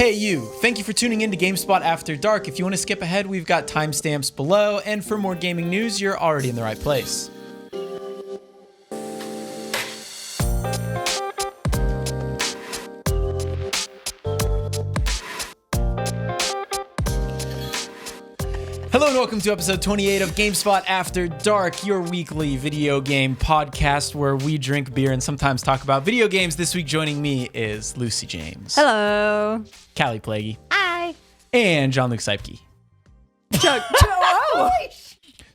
Hey you, thank you for tuning in to GameSpot After Dark. If you want to skip ahead, we've got timestamps below, and for more gaming news, you're already in the right place. Hello and welcome to episode 28 of GameSpot After Dark, your weekly video game podcast where we drink beer and sometimes talk about video games. This week joining me is Lucy James. Hello. Kallie Plaguey. Hi. And Jean-Luc Seipke.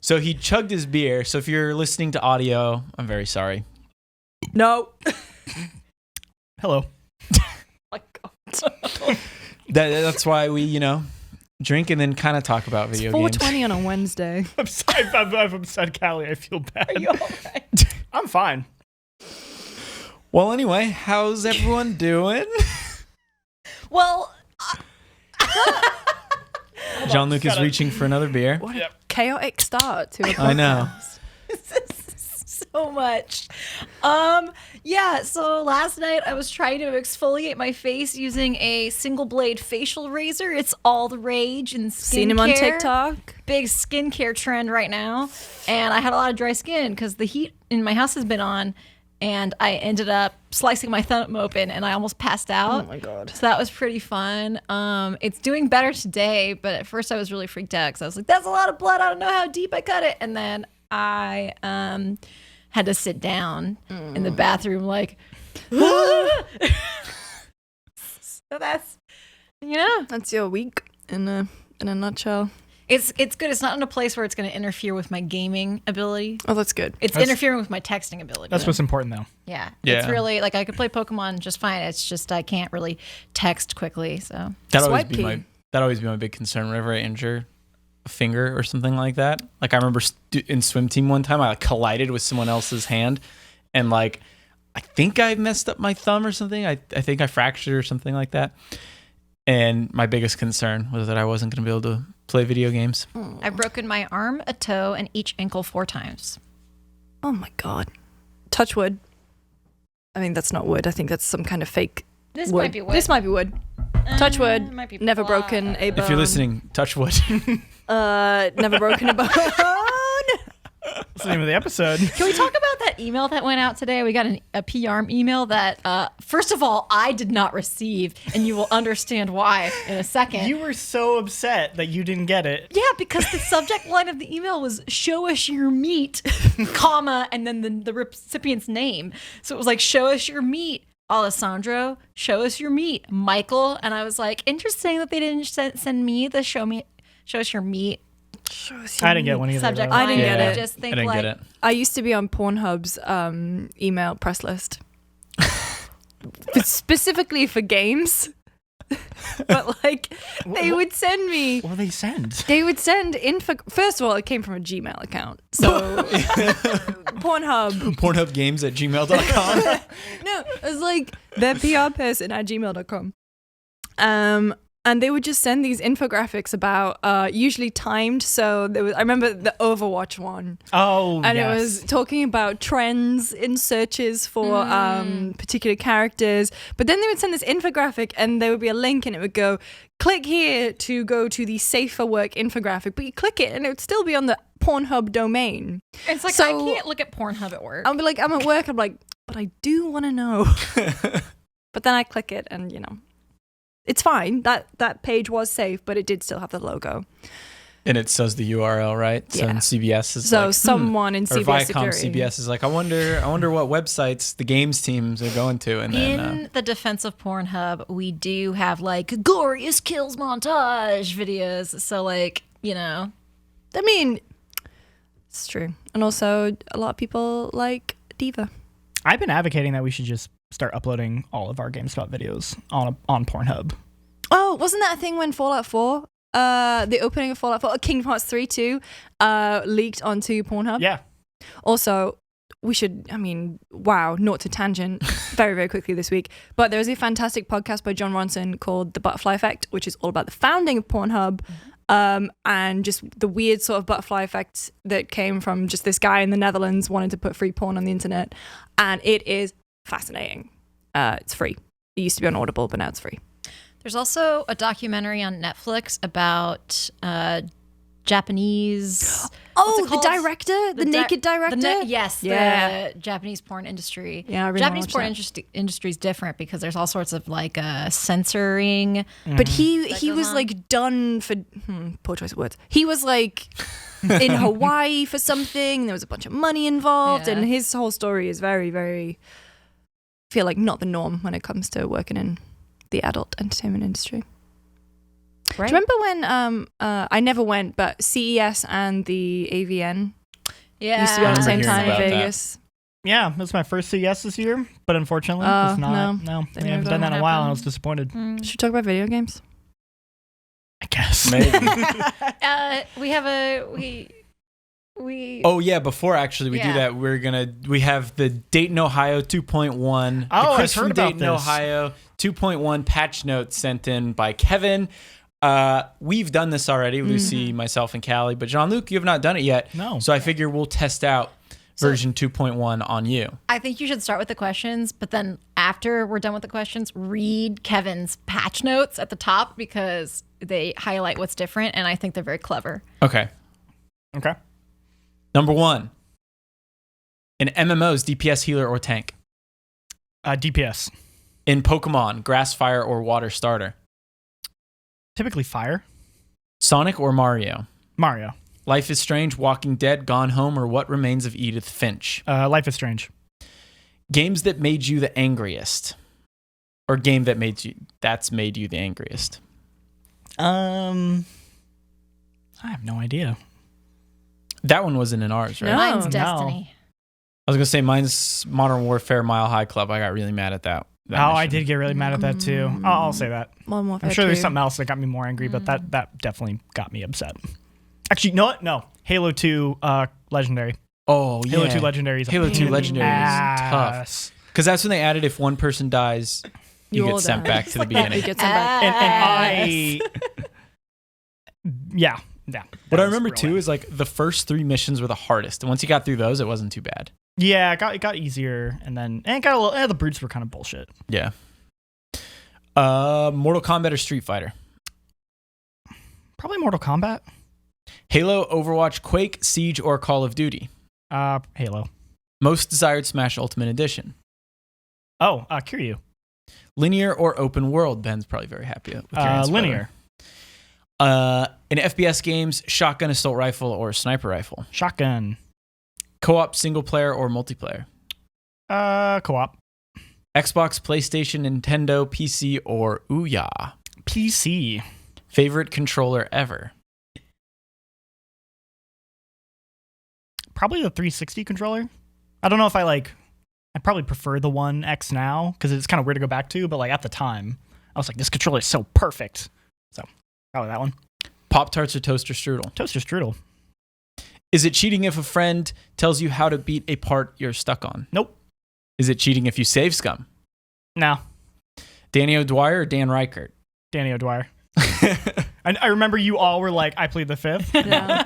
So he chugged his beer. So if you're listening to audio, I'm very sorry. No. Hello. My God. That's why we, drink and then kind of talk about video games. 4:20 on a Wednesday. I'm sorry if I've upset Kallie. I feel bad. Are you all right? I'm fine. Well, anyway, how's everyone doing? Well, Jean-Luc is reaching for another beer. what a chaotic start to a podcast. I know. So much. So last night I was trying to exfoliate my face using a single blade facial razor. It's all the rage in skincare. Seen him on TikTok. Big skincare trend right now. And I had a lot of dry skin because the heat in my house has been on, and I ended up slicing my thumb open and I almost passed out. Oh my God. So that was pretty fun. It's doing better today, but at first I was really freaked out because I was like, that's a lot of blood. I don't know how deep I cut it. And then I had to sit down in the bathroom like, so that's your week in a nutshell. it's good. It's not in a place where it's going to interfere with my gaming ability. Oh, that's good. It's interfering with my texting ability. That's what's important, though. Yeah. Yeah. It's really like I could play Pokemon just fine. It's just I can't really text quickly. So That'd Swipe always be my big concern whenever I injure a finger or something like that. Like I remember in swim team one time, I collided with someone else's hand, and I think I messed up my thumb or something. I think I fractured or something like that. And my biggest concern was that I wasn't going to be able to play video games. I've broken my arm, a toe, and each ankle 4 times. Oh my God. Touch wood. I mean, that's not wood. I think that's some kind of fake This wood. might be wood. This might be wood. Touch wood. Might be Never blood. broken a bone. If you're listening, touch wood. Never broken a bone. That's the name of the episode. Can we talk about that email that went out today? We got a PR email that, first of all, I did not receive, and you will understand why in a second. You were so upset that you didn't get it. Yeah, because the subject line of the email was "show us your meat," comma, and then the recipient's name. So it was like, "Show us your meat, Alessandro. Show us your meat, Michael." And I was like, interesting that they didn't send me the "show us your meat." I didn't get one either. Subject though. I didn't get line. it. I just think I didn't get it. I used to be on Pornhub's email press list. Specifically for games. But they would send me. What do they send? They would send info. First of all, it came from a Gmail account. So Pornhub. Pornhubgames@gmail.com. No, it was like their PR person at gmail.com. And they would just send these infographics about usually timed. So I remember the Overwatch one. Oh, And yes. it was talking about trends in searches for particular characters. But then they would send this infographic and there would be a link and it would go, click here to go to the Safe for Work infographic. But you click it and it would still be on the Pornhub domain. It's like, So- I can't look at Pornhub at work. I'll be like, I'm at work. I'm like, but I do want to know. But then I click it and, it's fine. That page was safe, but it did still have the logo. And it says the URL, right? So Yeah. in CBS is So someone in or CBS Viacom security. CBS is like, I wonder what websites the games teams are going to, and then In the defense of Pornhub, we do have glorious kills montage videos. So I mean, it's true. And also, a lot of people like Diva. I've been advocating that we should just start uploading all of our GameSpot videos on Pornhub. Oh, wasn't that a thing when Fallout 4, the opening of Fallout 4, Kingdom Hearts 3 too, leaked onto Pornhub? Yeah. Also, we should, wow, not to tangent very, very quickly this week, but there is a fantastic podcast by John Ronson called The Butterfly Effect, which is all about the founding of Pornhub, and just the weird sort of butterfly effect that came from just this guy in the Netherlands wanting to put free porn on the internet, and it is fascinating. It's free. It used to be on Audible, but now it's free. There's also a documentary on Netflix about Japanese. Oh, what's it the called? director, the naked director. The Japanese porn industry. Yeah, I really Japanese wanna porn watch industry is different because there's all sorts of like censoring. But he That was goes on. like done for poor choice of words. He was like in Hawaii for something. There was a bunch of money involved, Yeah. and his whole story is very, very. I feel like not the norm when it comes to working in the adult entertainment industry. Right. Do you remember when I never went, but CES and the AVN Yeah. used to be on at the I same remember time in hearing about Vegas? Yeah, it was my first CES this year, but unfortunately, Oh, it's not. No, Didn't we haven't know done that in that a while, and I was happened. disappointed. Should we talk about video games? I guess. Maybe. We have we. Oh yeah, before actually we do Yeah. that, we have the Dayton, Ohio 2.1. Oh, the Chris I've heard from about Dayton, this. Ohio 2.1 patch note sent in by Kevin. We've done this already, Lucy, myself, and Kallie, but Jean-Luc, you have not done it yet. No. So I figure we'll test out version 2.1 on you. I think you should start with the questions, but then after we're done with the questions, read Kevin's patch notes at the top because they highlight what's different, and I think they're very clever. Okay. Okay. Number 1. In MMOs, DPS, healer, or tank. DPS. In Pokemon, grass, fire, or water starter. Typically fire. Sonic or Mario. Mario. Life is Strange, Walking Dead, Gone Home, or What Remains of Edith Finch. Life is Strange. Games that made you the angriest. Or game that made you the angriest. I have no idea. That one wasn't in ours, right? No. Mine's no. Destiny. I was gonna say mine's Modern Warfare Mile High Club. I got really mad at that. I did get really mad at that too. I'll say that. Modern Warfare I'm sure there's 2. something else that got me more angry, but that definitely got me upset. Actually, you know what? No. Halo 2 Legendary. Oh yeah. Halo 2 Legendary is a Halo 2 pain in the Legendary is ass. tough. Because that's when they added if one person dies, you You get all sent die. back to the You beginning. get sent back. And yeah. What I remember too is like the first 3 missions were the hardest. And once you got through those, it wasn't too bad. Yeah, it got easier, and then it got a little. The brutes were kind of bullshit. Yeah. Mortal Kombat or Street Fighter? Probably Mortal Kombat. Halo, Overwatch, Quake, Siege, or Call of Duty? Halo. Most desired Smash Ultimate Edition? Oh, Kiryu. Linear or open world? Ben's probably very happy with your answer. by the Linear. way. In FPS games, shotgun, assault rifle, or sniper rifle? Shotgun. Co-op, single player, or multiplayer? Co-op. Xbox, PlayStation, Nintendo, PC, or Ouya? PC. Favorite controller ever? Probably the 360 controller. I don't know if I probably prefer the One X now because it's kind of weird to go back to, but like at the time, I was like, this controller is so perfect. So probably that one. Pop-Tarts or toaster strudel? Toaster strudel. Is it cheating if a friend tells you how to beat a part you're stuck on? Nope. Is it cheating if you save scum? No. Danny O'Dwyer or Dan Reichert? Danny O'Dwyer. I remember you all were like, I plead the fifth. Yeah.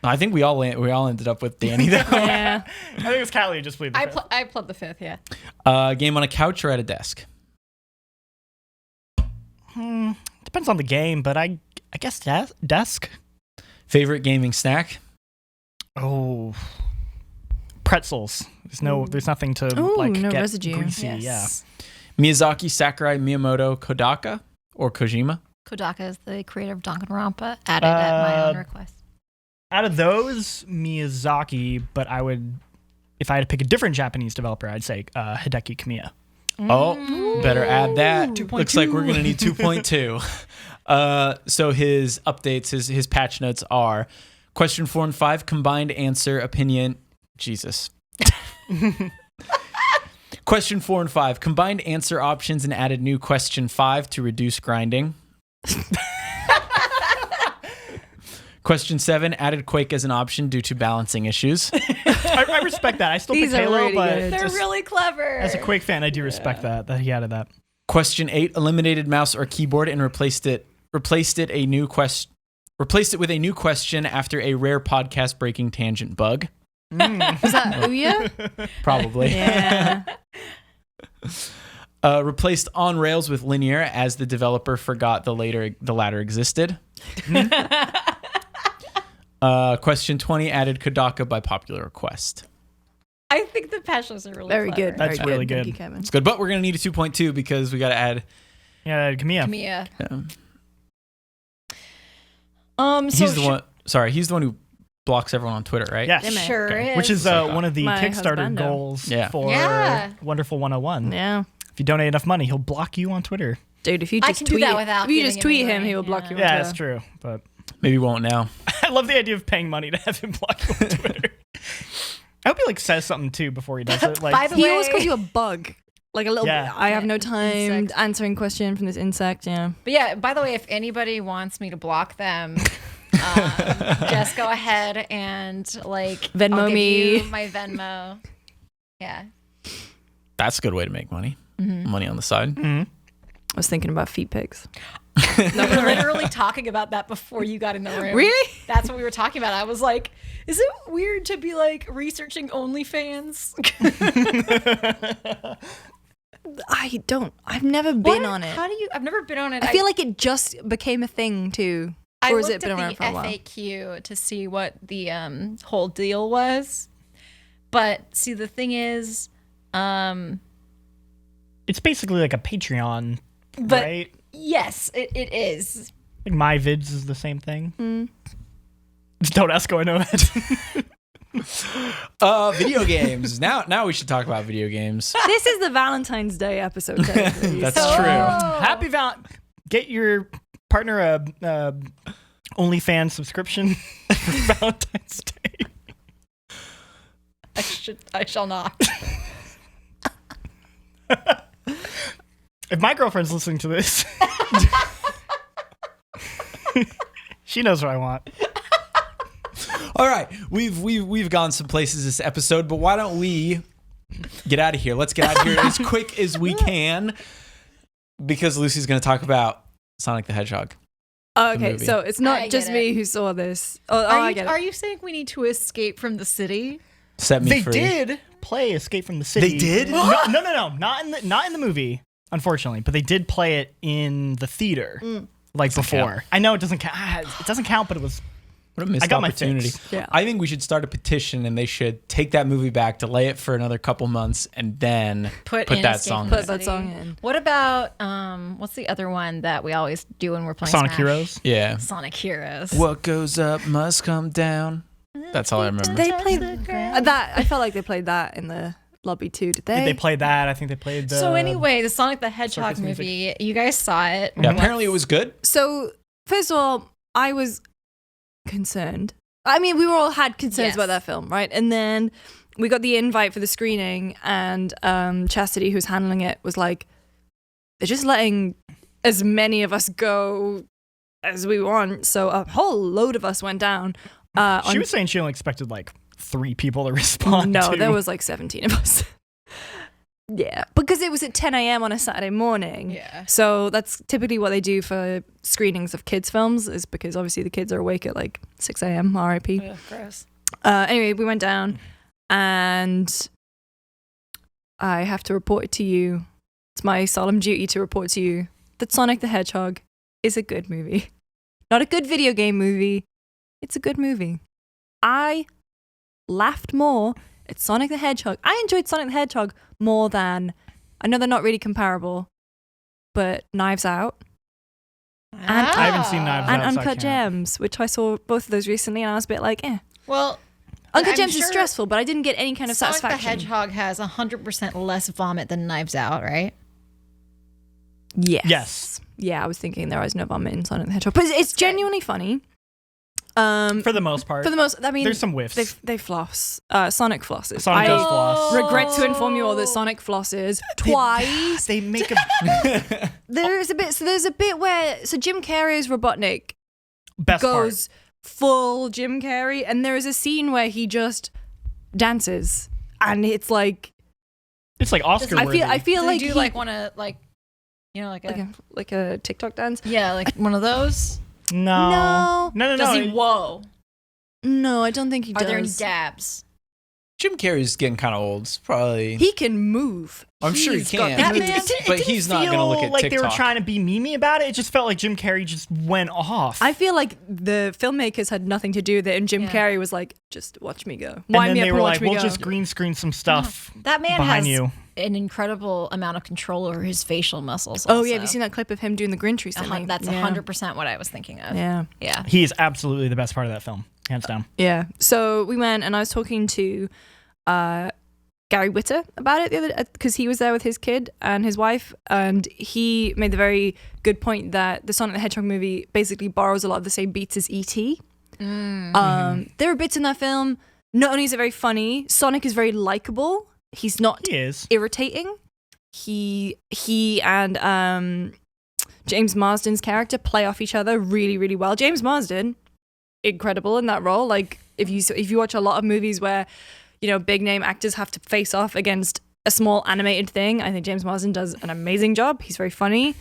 I think we all ended up with Danny though. Yeah. I think it's Kallie who just plead the fifth. I pled the fifth, yeah. Game on a couch or at a desk? Depends on the game, but I guess desk. Favorite gaming snack? Oh, pretzels. There's nothing to Ooh, get no residue. greasy. Yes. Miyazaki, Sakurai, Miyamoto, Kodaka, or Kojima? Kodaka is the creator of Danganronpa. Added at my own request. Out of those, Miyazaki, but if I had to pick a different Japanese developer, I'd say Hideki Kamiya. Oh, better add that. 2.2. Looks like we're gonna need 2.2. So his updates, his patch notes are: question 4 and 5 combined answer opinion. Jesus. Question 4 and 5 combined answer options and added new question 5 to reduce grinding. Question 7 added Quake as an option due to balancing issues. I respect that. I still These pick are Halo, really but good. They're just really clever. as a Quake fan, I do respect that he added that. Question 8 eliminated mouse or keyboard and replaced it with a new question after a rare podcast breaking tangent bug. Was that Ouya? Probably. Yeah. Replaced on rails with linear as the developer forgot the latter existed. Question 20, added Kodaka by popular request. I think the patches are really Very clever. good. That's very really Thank good. you, Kevin. It's good, but we're going to need a 2.2 because we got to add... Yeah, Kamiya. Mia. He's the one... Sorry, he's the one who blocks everyone on Twitter, right? Yes. Damn it. Sure Okay. is. Which is one of the My Kickstarter husbando. goals Yeah. for Yeah. Wonderful 101. Yeah. If you donate enough money, he'll block you on Twitter. Dude, if you I just can do tweet that without if you giving just tweet him him, he will away, block yeah. you on Yeah, Twitter. that's true. But Maybe won't now. I love the idea of paying money to have him block you on Twitter. I hope he says something too before he does it. Like, By the He always way- calls you a bug. Like a little Yeah. I have no time Insect. answering question from this insect, yeah. But yeah, by the way, if anybody wants me to block them, just go ahead and Venmo I'll give me. you my Venmo. Yeah. That's a good way to make money. Money on the side. I was thinking about feet pics. No, we're literally talking about that before you got in the room. Really? That's what we were talking about. I was like, is it weird to be like researching OnlyFans? I've never been on it. How do you? I've never been on it. I feel like it just became a thing too. I Or has looked it been at around the for a while? FAQ to see what the whole deal was. But see, the thing is, it's basically like a Patreon, but right? yes, it is. Like my vids is the same thing. Don't ask, go I know that. Video games. Now we should talk about video games. This is the Valentine's Day episode. technically. That's So- true. Happy Get your partner a OnlyFans subscription for Valentine's Day. I shall not. If my girlfriend's listening to this, she knows what I want. All right, we've gone some places this episode, but why don't we get out of here? Let's get out of here as quick as we can, because Lucy's going to talk about Sonic the Hedgehog. Oh, The okay, movie. so it's I not get just it. me who saw this. I Are get it. you saying we need to escape from the city? Set me They free. did play Escape from the City. They did? No, not in the movie, unfortunately, but they did play it in the theater, like before. count. I know it doesn't count. It doesn't count, but it was. What a missed I got my opportunity. fix. Yeah. I think we should start a petition, and they should take that movie back, delay it for another couple months, and then put in that Escape song from in. the Put that City. song in. What about what's the other one that we always do when we're playing Sonic Smash? Heroes. Yeah. Sonic Heroes. What goes up must come down. That's all I remember. They played that. I felt like they played that in the lobby too. Did they? They played that. I think they played the. So anyway, the Sonic the Hedgehog circus music. movie, you guys saw it. Yeah, apparently it was good. So first of all, I was concerned. I mean, we all had concerns Yes. about that film, right? And then we got the invite for the screening, and Chastity, who's handling it, was like, "They're just letting as many of us go as we want." So a whole load of us went down. She was saying she only expected like 3 people to respond. No, to. there was like 17 of us. Yeah, because it was at 10 a.m. on a Saturday morning. Yeah. So that's typically what they do for screenings of kids' films, is because obviously the kids are awake at like 6 a.m. RIP. Ugh, gross. Anyway, we went down, and I have to report it to you. It's my solemn duty to report to you that Sonic the Hedgehog is a good movie. Not a good video game movie. It's a good movie. I laughed more at Sonic the Hedgehog. I enjoyed Sonic the Hedgehog more than, I know they're not really comparable, but Knives Out I haven't seen Knives and Out, so I Uncut can't. Gems, which I saw both of those recently, and I was a bit like, eh. Well, Uncut I'm Gems is sure stressful, but I didn't get any kind of Sonic satisfaction. the Hedgehog has 100% less vomit than Knives Out, right? Yes. Yeah, I was thinking there was no vomit in Sonic the Hedgehog, but it's genuinely funny. For the most part. For the most, I mean, There's some whiffs. They floss. Sonic flosses. Sonic does floss. regret to inform you all that Sonic flosses twice. They make a There's a bit. So there's a bit where Jim Carrey's Robotnik best goes full Jim Carrey, and there is a scene where he just dances, and it's like part. It's like Oscar. I feel Do like you he, like want to like like a TikTok dance. yeah, like one of those? No. No. Does he? Whoa. No, I don't think he Are does. there any dabs? Jim Carrey's getting kind of old. It's probably. He can move. I'm sure he He's got can. that man- man. But he's not going to look at like TikTok. they were trying to be memey about it. It just felt like Jim Carrey just went off. I feel like the filmmakers had nothing to do with it, and Jim Yeah. Carrey was like, "Just watch me go. and Wind then me they up were and like, watch me we'll go." just green screen some stuff That man behind has you. an incredible amount of control over his facial muscles. Oh yeah, have also. you seen that clip of him doing the Grinch recently? That's Yeah. 100% what I was thinking of. Yeah. Yeah. He is absolutely the best part of that film, hands down. Yeah. So we went, and I was talking to Gary Witter about it the other because he was there with his kid and his wife, and he made the very good point that the Sonic the Hedgehog movie basically borrows a lot of the same beats as E.T. There are bits in that film. Not only is it very funny, Sonic is very likable. He's not He is. irritating. He and James Marsden's character play off each other really, really well. James Marsden, incredible in that role. Like if you watch a lot of movies where, you know, big name actors have to face off against a small animated thing, I think James Marsden does an amazing job. He's very funny.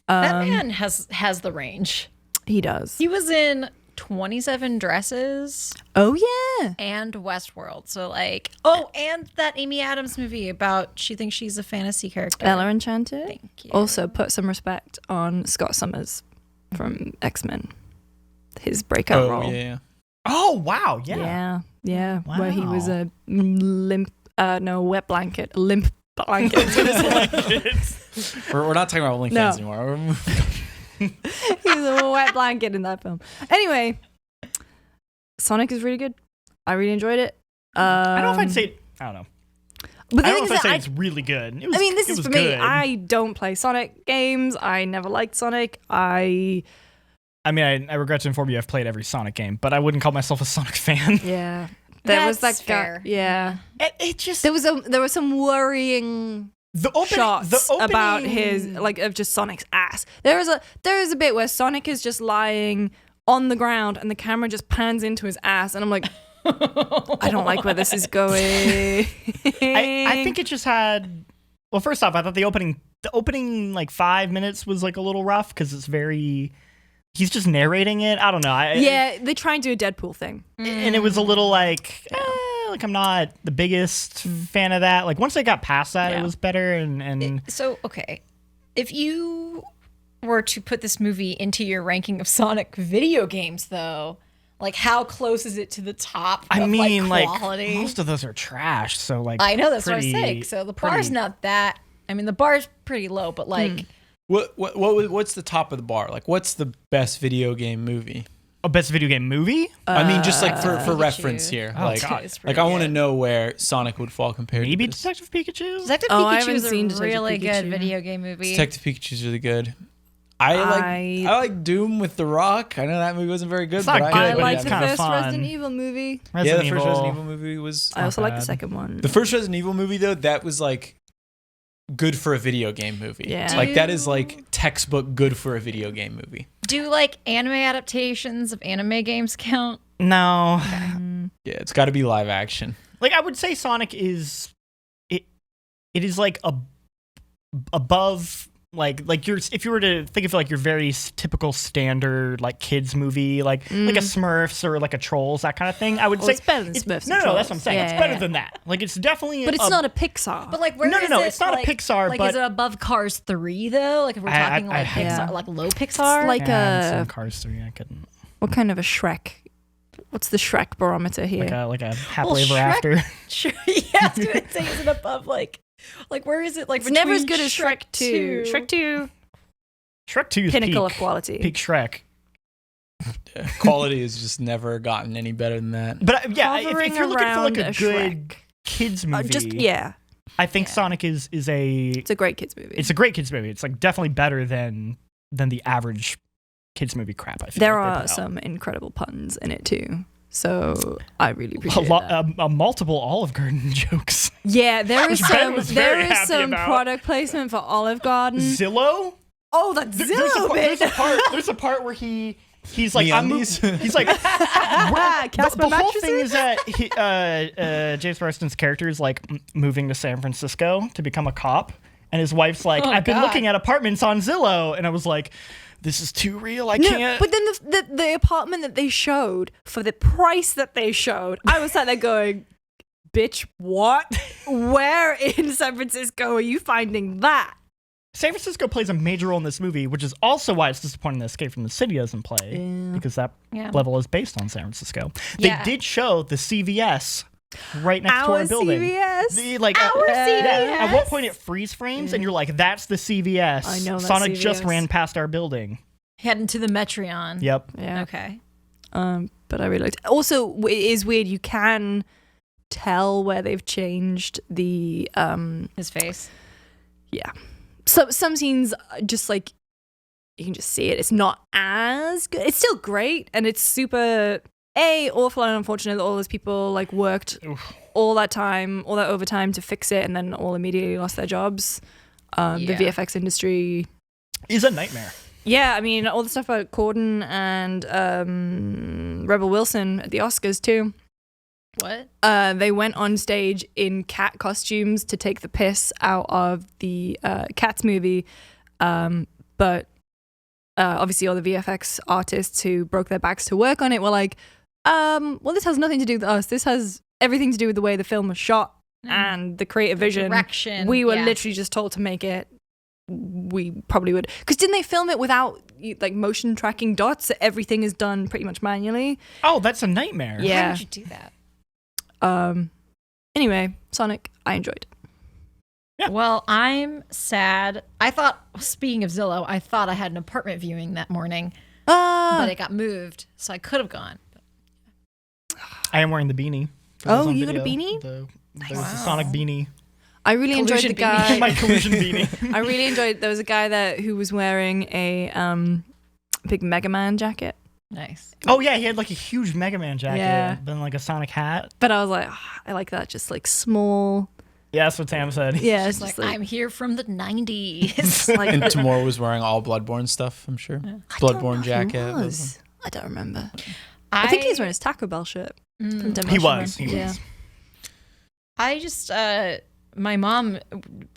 That man has the range. He does. He was in 27 Dresses Oh yeah. and Westworld. So like, and that Amy Adams movie about she thinks she's a fantasy character. Ella Enchanted. Thank you. Also put some respect on Scott Summers from X-Men. His breakout role. yeah. Oh, wow. Yeah. Yeah. Where he was Wow. a wet blanket. A limp blanket. We're not talking about OnlyFans No. anymore. He was a wet blanket in that film. Anyway, Sonic is really good. I really enjoyed it. I don't know if I'd say, I don't know. But the I don't thing know is if I'd say that it's really good. It was, I mean, this it is was for me. good. I don't play Sonic games. I never liked Sonic. I mean, I regret to inform you I've played every Sonic game, but I wouldn't call myself a Sonic fan. Yeah. There was That's that guy. fair. Yeah. It just... There was some worrying shots about his of just Sonic's ass. There is a bit where Sonic is just lying on the ground and the camera just pans into his ass, and I'm like, I don't like where this is going. I think it just had... Well, first off, I thought the opening like 5 minutes was like a little rough because it's very... He's just narrating it. I don't know. they try and do a Deadpool thing. And it was a little like I'm not the biggest fan of that. Like once I got past that, it was better. And So, okay. If you were to put this movie into your ranking of Sonic video games, though, like how close is it to the top I of mean, like like quality? most of those are trash. So like I know, that's what I'm pretty- saying. So the bar's pretty- not that. I mean, the bar's pretty low, but like, What's the top of the bar? Like, what's the best video game movie? a best video game movie. I mean, just like for Pikachu. reference here. Oh, like, God. it's pretty like I want to good. know where Sonic would fall compared Maybe to this. Detective Pikachu. Detective Oh, I Pikachu haven't is seen a Detective really good Pikachu. video game movie. Detective Pikachu's really good. I like Doom with The Rock. I know that movie wasn't very good. It's not but good, I but like it's the kinda first fun. Resident Evil movie. yeah, the first Resident Evil movie was. I also like the bad. second one. The first Resident Evil movie though, that was like good for a video game movie. Yeah. Like that is like textbook good for a video game movie. Do like anime adaptations of anime games count? No, Yeah, it's got to be live action. like I would say Sonic is it is like above like you're if you were to think of like your very typical standard like kids movie like a Smurfs or like a Trolls, that kind of thing. I would Well, say it's better than Smurfs No, and no, that's what I'm Trolls. saying. Yeah, It's yeah, better yeah. than that. Like it's definitely But it's not a Pixar. But like, where No, is no, it, it's not a like- Pixar, Like, but- is it above Cars 3 though? Like, if we're talking like Pixar, yeah. like low Pixar. like some Cars 3. I couldn't what kind of a Shrek? What's the Shrek barometer here? like a happily ever Shrek- after. Sure, yeah, I was gonna say, is it above like where is it? Like, It's never as between good as Shrek 2. Shrek 2, Shrek 2 is pinnacle peak, of quality. peak Shrek. Quality has just never gotten any better than that. But yeah, if Hovering you're looking for like around a a good Shrek. kids movie, I think Yeah. Sonic is a It's a great kids movie. it's a great kids movie. It's like definitely better than the average kids movie crap. I feel there like they are put out. some incredible puns in it too. So I really a appreciate lot, that. multiple Olive Garden jokes. Yeah, there is Which Ben some was very happy some about. product placement for Olive Garden. Zillow. Oh, that's There's Zillow, there's a part where he's like MeUndies? he's like Casper the whole mattresses? thing is that James Marsden's character is like moving to San Francisco to become a cop, and his wife's like, Oh, I've been God. looking at apartments on Zillow, and I was like, this is too real. I can't. But then the apartment that they showed for the price that they showed, I was sat there going, bitch, what? Where in San Francisco are you finding that? San Francisco plays a major role in this movie, which is also why it's disappointing that Escape from the City doesn't play, because that level is based on San Francisco. They did show the CVS right next to our building. CVS. Our CVS. At one point it freeze frames, and you're like, that's the CVS. I know that Sonic CVS. just ran past our building. Heading to the Metreon. Yep. Yeah. Okay. But I really liked it. Also, it is weird. You can tell where they've changed the His face. Yeah. So some scenes just like you can just see it. It's not as good. It's still great, and it's super awful and unfortunate that all those people like worked all that time, all that overtime to fix it, and then all immediately lost their jobs. The VFX industry is a nightmare. Yeah, I mean all the stuff about Corden and Rebel Wilson at the Oscars too. What? They went on stage in cat costumes to take the piss out of the Cats movie, but obviously all the VFX artists who broke their backs to work on it were like, well, this has nothing to do with us. This has everything to do with the way the film was shot and the creative vision. Direction. We were literally just told to make it. We probably would, because didn't they film it without like motion tracking dots? Everything is done pretty much manually. Oh, that's a nightmare. Yeah. How did you do that? Anyway, Sonic, I enjoyed. Yeah. Well, I'm sad. I thought, speaking of Zillow, I thought I had an apartment viewing that morning, but it got moved, so I could have gone. I am wearing the beanie. Oh, you got a beanie? The Sonic beanie. I really enjoyed the guy. My collision beanie. I really enjoyed. There was a guy there who was wearing a big Mega Man jacket. Nice. Oh yeah, he had like a huge Mega Man jacket, Yeah. then like a Sonic hat. But I was like, I like that, just like small. Yeah, that's what Tam said. Yeah, it's Like, just like I'm here from the 90s. like And Tamora was wearing all Bloodborne stuff, I'm sure. Bloodborne jacket. I don't remember. I think he was wearing his Taco Bell shirt. From Demolition He was. Man. He Yeah. was. I just, my mom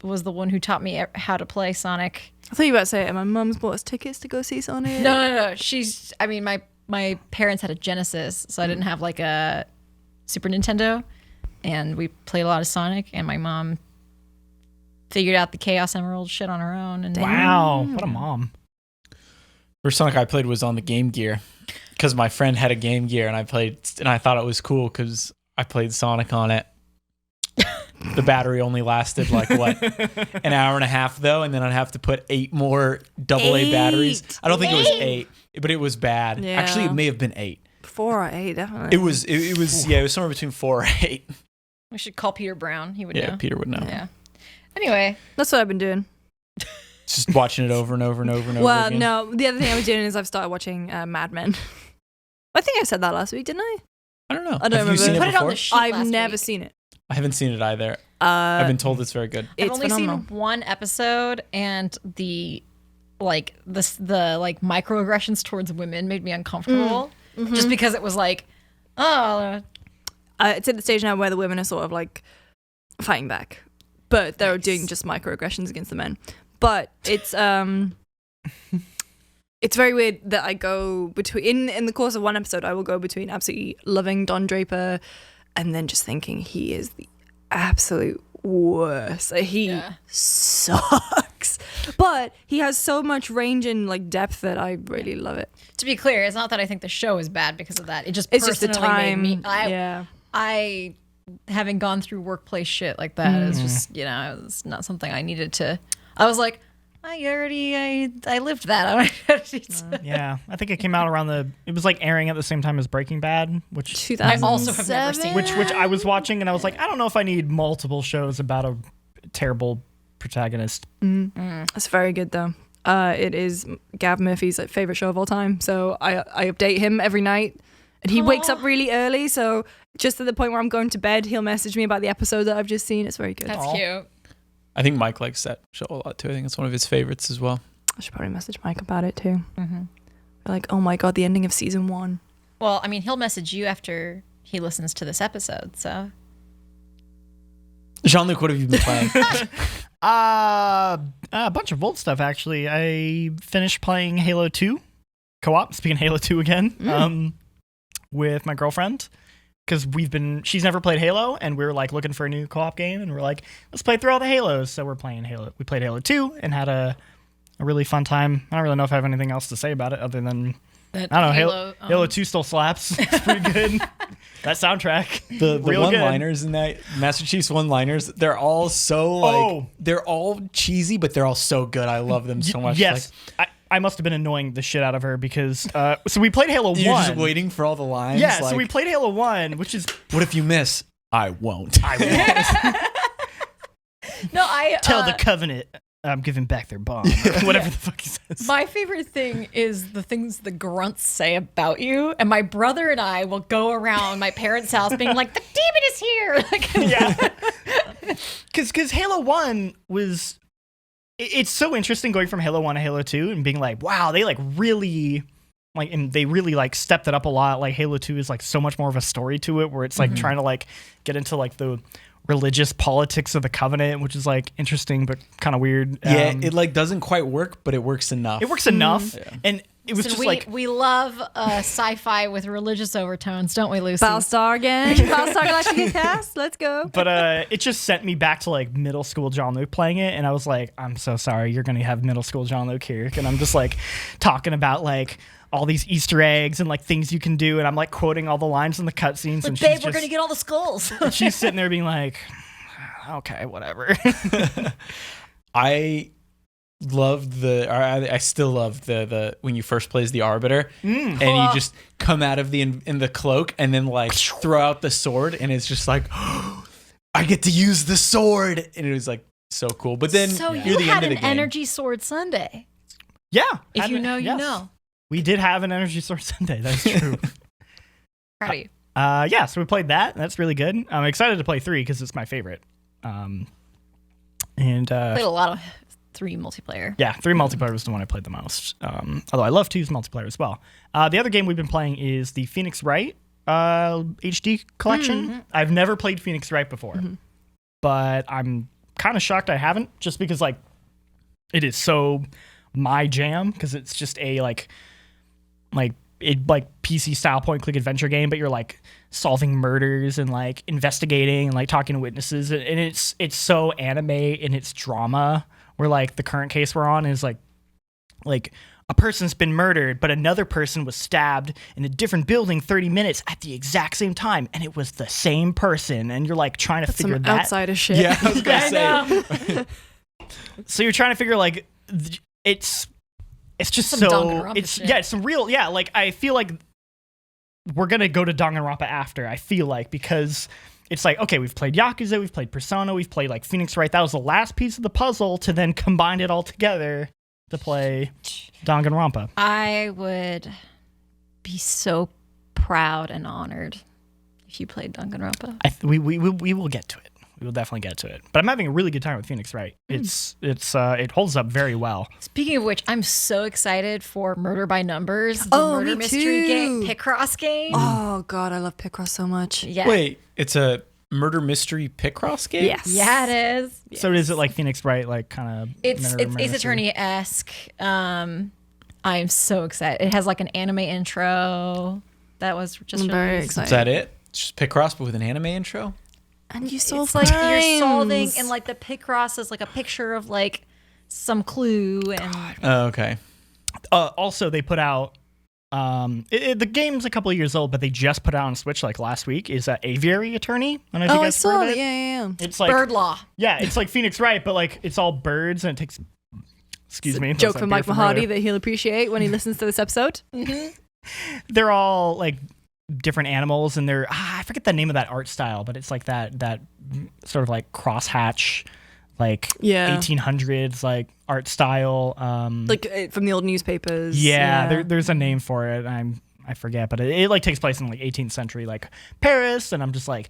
was the one who taught me how to play Sonic. I thought you were about to say, my mum's bought us tickets to go see Sonic. No. My parents had a Genesis, so I didn't have like a Super Nintendo, and we played a lot of Sonic, and my mom figured out the Chaos Emerald shit on her own. And Wow, what a mom. First Sonic I played was on the Game Gear, because my friend had a Game Gear, and I thought it was cool because I played Sonic on it. The battery only lasted like what, an hour and a half though, and then I'd have to put 8 more AA batteries. I don't think it was 8, but it was bad. Yeah. Actually, it may have been 8. 4 or 8, definitely. It was somewhere between 4 or 8. we should call Peter Brown. He would know. Yeah, Peter would know. Yeah. Anyway, That's what I've been doing. Just watching it over and over and over and over Well, again. no, the other thing I was doing is I've started watching Mad Men. I think I said that last week, didn't I? I don't know. I don't Have you remember. seen it put it on before? the sheet I've last never week. seen it. I haven't seen it either. I've been told it's very good. I've It's only phenomenal. seen one episode, and the microaggressions towards women made me uncomfortable, just because it was like, It's at the stage now where the women are sort of like fighting back, but they're doing just microaggressions against the men. But it's it's very weird that I go between in the course of one episode I will go between absolutely loving Don Draper and then just thinking he is the absolute worst. He sucks, but he has so much range and like depth that I really love it. to be clear, it's not that I think the show is bad because of that. It just It's just the personally time. made me. Yeah. I having gone through workplace shit like that is just it's not something I needed to. I was like, I lived that. I don't need to- Yeah, I think it came out around it was like airing at the same time as Breaking Bad, which 2007. I also have never seen which I was watching, and I was like, I don't know if I need multiple shows about a terrible protagonist. It's very good though. It is Gav Murphy's like favorite show of all time. So I update him every night, and he wakes up really early. So just at the point where I'm going to bed, he'll message me about the episode that I've just seen. It's very good. That's cute. I think Mike likes that show a lot too. I think it's one of his favorites as well. I should probably message Mike about it too. Like, oh my god, the ending of season 1. Well, I mean, he'll message you after he listens to this episode. So Jean-Luc, what have you been playing? A bunch of old stuff actually. I finished playing Halo 2 co-op. Speaking of Halo 2 again, with my girlfriend. because she's never played Halo, and we were like looking for a new co-op game, and we're like, let's play through all the Halos. So we're playing Halo. We played Halo 2 and had a really fun time. I don't really know if I have anything else to say about it other than I don't know. Halo 2 still slaps. It's pretty good. That soundtrack. The real one-liners in that Master Chief's one-liners, they're all so like they're all cheesy, but they're all so good. I love them so much. Yes. Like, I must have been annoying the shit out of her because so we played Halo 1. You're just waiting for all the lines. Yeah, so we played Halo 1, which is what if you miss? I won't. No, I tell the Covenant I'm giving back their bomb. Whatever the fuck he says. My favorite thing is the things the grunts say about you. And my brother and I will go around my parents' house being like, the demon is here. Like, yeah. Because Halo 1 was... It's so interesting going from Halo 1 to Halo 2 and being like, wow, they like really... Like, and they really like stepped it up a lot. Like Halo 2 is like so much more of a story to it where it's like trying to like get into like the religious politics of the Covenant, which is like interesting but kind of weird. Yeah, it like doesn't quite work, but it works enough. It works enough. Yeah. And it was just like... We love sci-fi with religious overtones, don't we, Lucy? Battlestar again. Battlestar Galactica cast. Let's go. But it just sent me back to like middle school John Luke playing it. And I was like, I'm so sorry. You're going to have middle school John Luke here. And I'm just like talking about like all these Easter eggs and like things you can do. And I'm like quoting all the lines in the cutscenes. Like, babe, we're going to get all the skulls. And she's sitting there being like, okay, whatever. I still love the when you first plays the Arbiter and you just come out of in the cloak and then like throw out the sword and it's just like I get to use the sword and it was like so cool. But then so you're you the had end of an the game. Energy Sword Sunday. Yeah, if you know, you know. We did have an Energy Sword Sunday. That's true. Proud of you. Yeah, so we played that. That's really good. I'm excited to play 3 because it's my favorite. And played a lot of 3 multiplayer. Yeah, 3 multiplayer was the one I played the most. Although I love 2's multiplayer as well. The other game we've been playing is the Phoenix Wright HD collection. Mm-hmm. I've never played Phoenix Wright before, but I'm kind of shocked I haven't, just because like it is so my jam, because it's just a like PC style point click adventure game, but you're like solving murders and like investigating and like talking to witnesses, and it's so anime in its drama. Where like the current case we're on is like a person's been murdered, but another person was stabbed in a different building 30 minutes at the exact same time, and it was the same person, and you're like trying to figure some that outsider shit. Yeah, I was gonna say. So you're trying to figure like it's just some so it's shit. Yeah, it's some real like I feel like we're gonna go to Danganronpa after. I feel like because. It's like, okay, we've played Yakuza, we've played Persona, we've played like Phoenix Wright. That was the last piece of the puzzle to then combine it all together to play Danganronpa. I would be so proud and honored if you played Danganronpa. We will get to it. We will definitely get to it. But I'm having a really good time with Phoenix Wright. It holds up very well. Speaking of which, I'm so excited for Murder by Numbers, the murder mystery game, Picross game. Oh god, I love Picross so much. Yeah. Wait, it's a murder mystery Picross game? Yes. Yeah, it is. So is it like Phoenix Wright, like kind of? It's Ace Attorney-esque. I'm so excited. It has like an anime intro. That was just very released. excited. Is that it? It's just Picross but with an anime intro? And you solve it's like crimes. you're solving, and like the Picross is like a picture of like some clue. And Oh, okay. Also, they put out the game's a couple of years old, but they just put it out on Switch like last week. Is Aviary Attorney? I don't know if you guys I heard saw of it. it. Yeah. It's like Bird Law. Yeah, it's like Phoenix Wright, but like it's all birds and it takes. Excuse me. Joke from Mike Mahadi that he'll appreciate when he listens to this episode. They're all like different animals, and they're I forget the name of that art style, but it's like that sort of like crosshatch, like 1800s like art style, like from the old newspapers. Yeah. There's a name for it. I forget, but it like takes place in like 18th century like Paris, and I'm just like.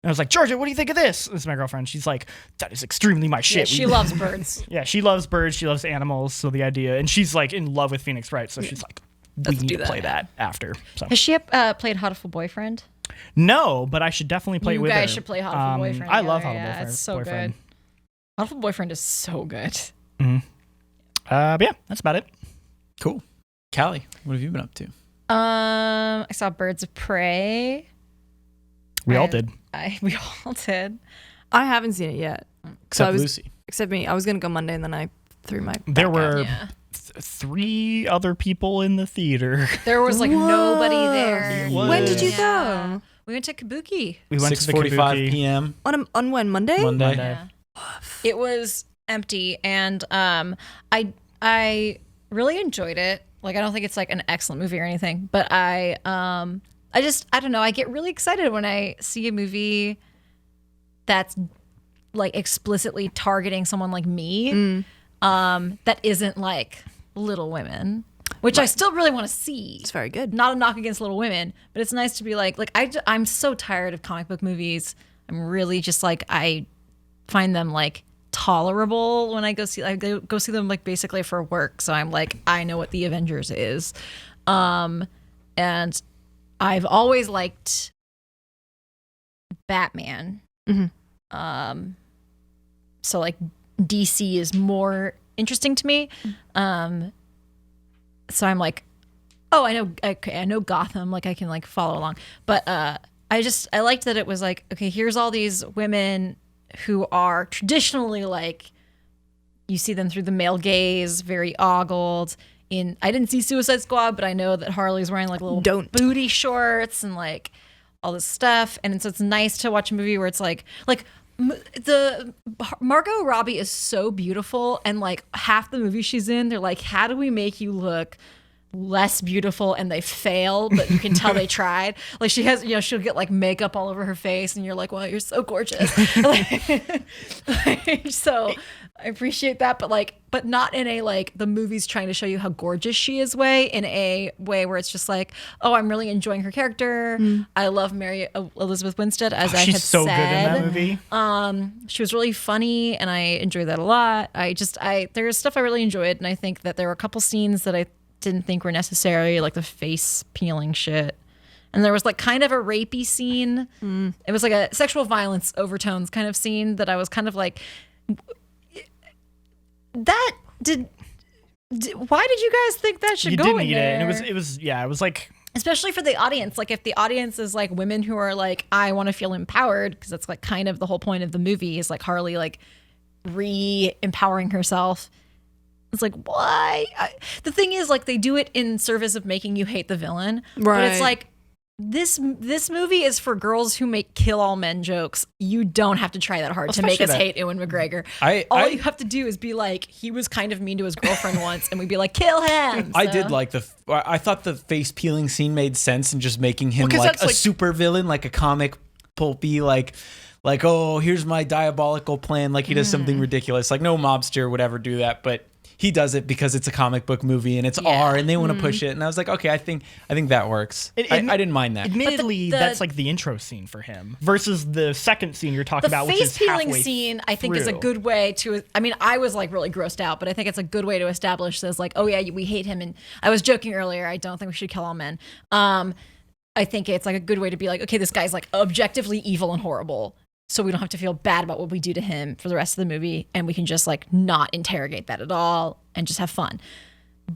And I was like, Georgia, what do you think of this? This is my girlfriend. She's like, that is extremely my shit. Yeah, she loves birds. Yeah, she loves birds. She loves animals. So the idea, and she's like in love with Phoenix Wright. So she's like, we need to play that after. So. Has she played Hatoful Boyfriend? No, but I should definitely play it with her. You guys should play Hatoful Boyfriend. I love Hatoful Boyfriend. Boyfriend. It's so good. Hatoful Boyfriend is so good. Mm-hmm. But yeah, that's about it. Cool. Kallie, what have you been up to? I saw Birds of Prey. We all did. We all did. I haven't seen it yet. Except I was- Lucy. Except me. I was gonna go Monday, and then I threw my. There back were out. Yeah. 3 other people in the theater. There was like nobody It there. was- When did you Yeah. go? We went to Kabuki. We went to the 6:45 Kabuki. p.m. On when Monday? Monday. Monday. It was empty, and I really enjoyed it. Like, I don't think it's like an excellent movie or anything, but I don't know. I get really excited when I see a movie that's like explicitly targeting someone like me, that isn't like Little Women, which I still really want to see. It's very good. Not a knock against Little Women, but it's nice to be like I'm so tired of comic book movies. I'm really just like, I find them like tolerable when I go see them like basically for work. So I'm like, I know what the Avengers is. And I've always liked Batman. So like DC is more interesting to me. So I'm like, oh, I know Gotham, like I can like follow along. But I liked that it was like, okay, here's all these women who are traditionally like, you see them through the male gaze, very ogled. I didn't see Suicide Squad, but I know that Harley's wearing like little booty shorts and like all this stuff. And so it's nice to watch a movie where it's like the Margot Robbie is so beautiful, and like half the movie she's in, they're like, how do we make you look less beautiful? And they fail, but you can tell they tried. Like, she has, she'll get like makeup all over her face, and you're like, wow, you're so gorgeous. So I appreciate that, but not in a like the movie's trying to show you how gorgeous she is way, in a way where it's just like, oh, I'm really enjoying her character. I love Mary Elizabeth Winstead, as I had She's so said. good in that movie. She was really funny, and I enjoyed that a lot. There's stuff I really enjoyed, and I think that there were a couple scenes that I didn't think were necessary, like the face peeling shit. And there was like kind of a rapey scene. It was like a sexual violence overtones kind of scene that I was kind of like, why did you guys think that should You go didn't in need there? it, and it was like, especially for the audience. Like, if the audience is like women who are like, I want to feel empowered, because that's like kind of the whole point of the movie, is like Harley like re-empowering herself. It's like, why? The thing is, like, they do it in service of making you hate the villain. Right. But it's like, this movie is for girls who make kill all men jokes. You don't have to try that hard to make us hate Ewan McGregor. All you have to do is be like, he was kind of mean to his girlfriend once, and we'd be like, kill him. I did like I thought the face peeling scene made sense in just making him like a super villain, like a comic pulpy, like, oh, here's my diabolical plan. Like, he does something ridiculous. Like, no mobster would ever do that, but he does it because it's a comic book movie and it's R and they want to push it. And I was like, okay, I think that works. I didn't mind that. Admittedly, that's like the intro scene for him versus the second scene you're talking about, which is face peeling halfway scene, I think, is a good way to. I mean, I was like really grossed out, but I think it's a good way to establish this. Like, oh yeah, we hate him, and I was joking earlier. I don't think we should kill all men. I think it's like a good way to be like, okay, this guy's like objectively evil and horrible, so we don't have to feel bad about what we do to him for the rest of the movie, and we can just like not interrogate that at all and just have fun.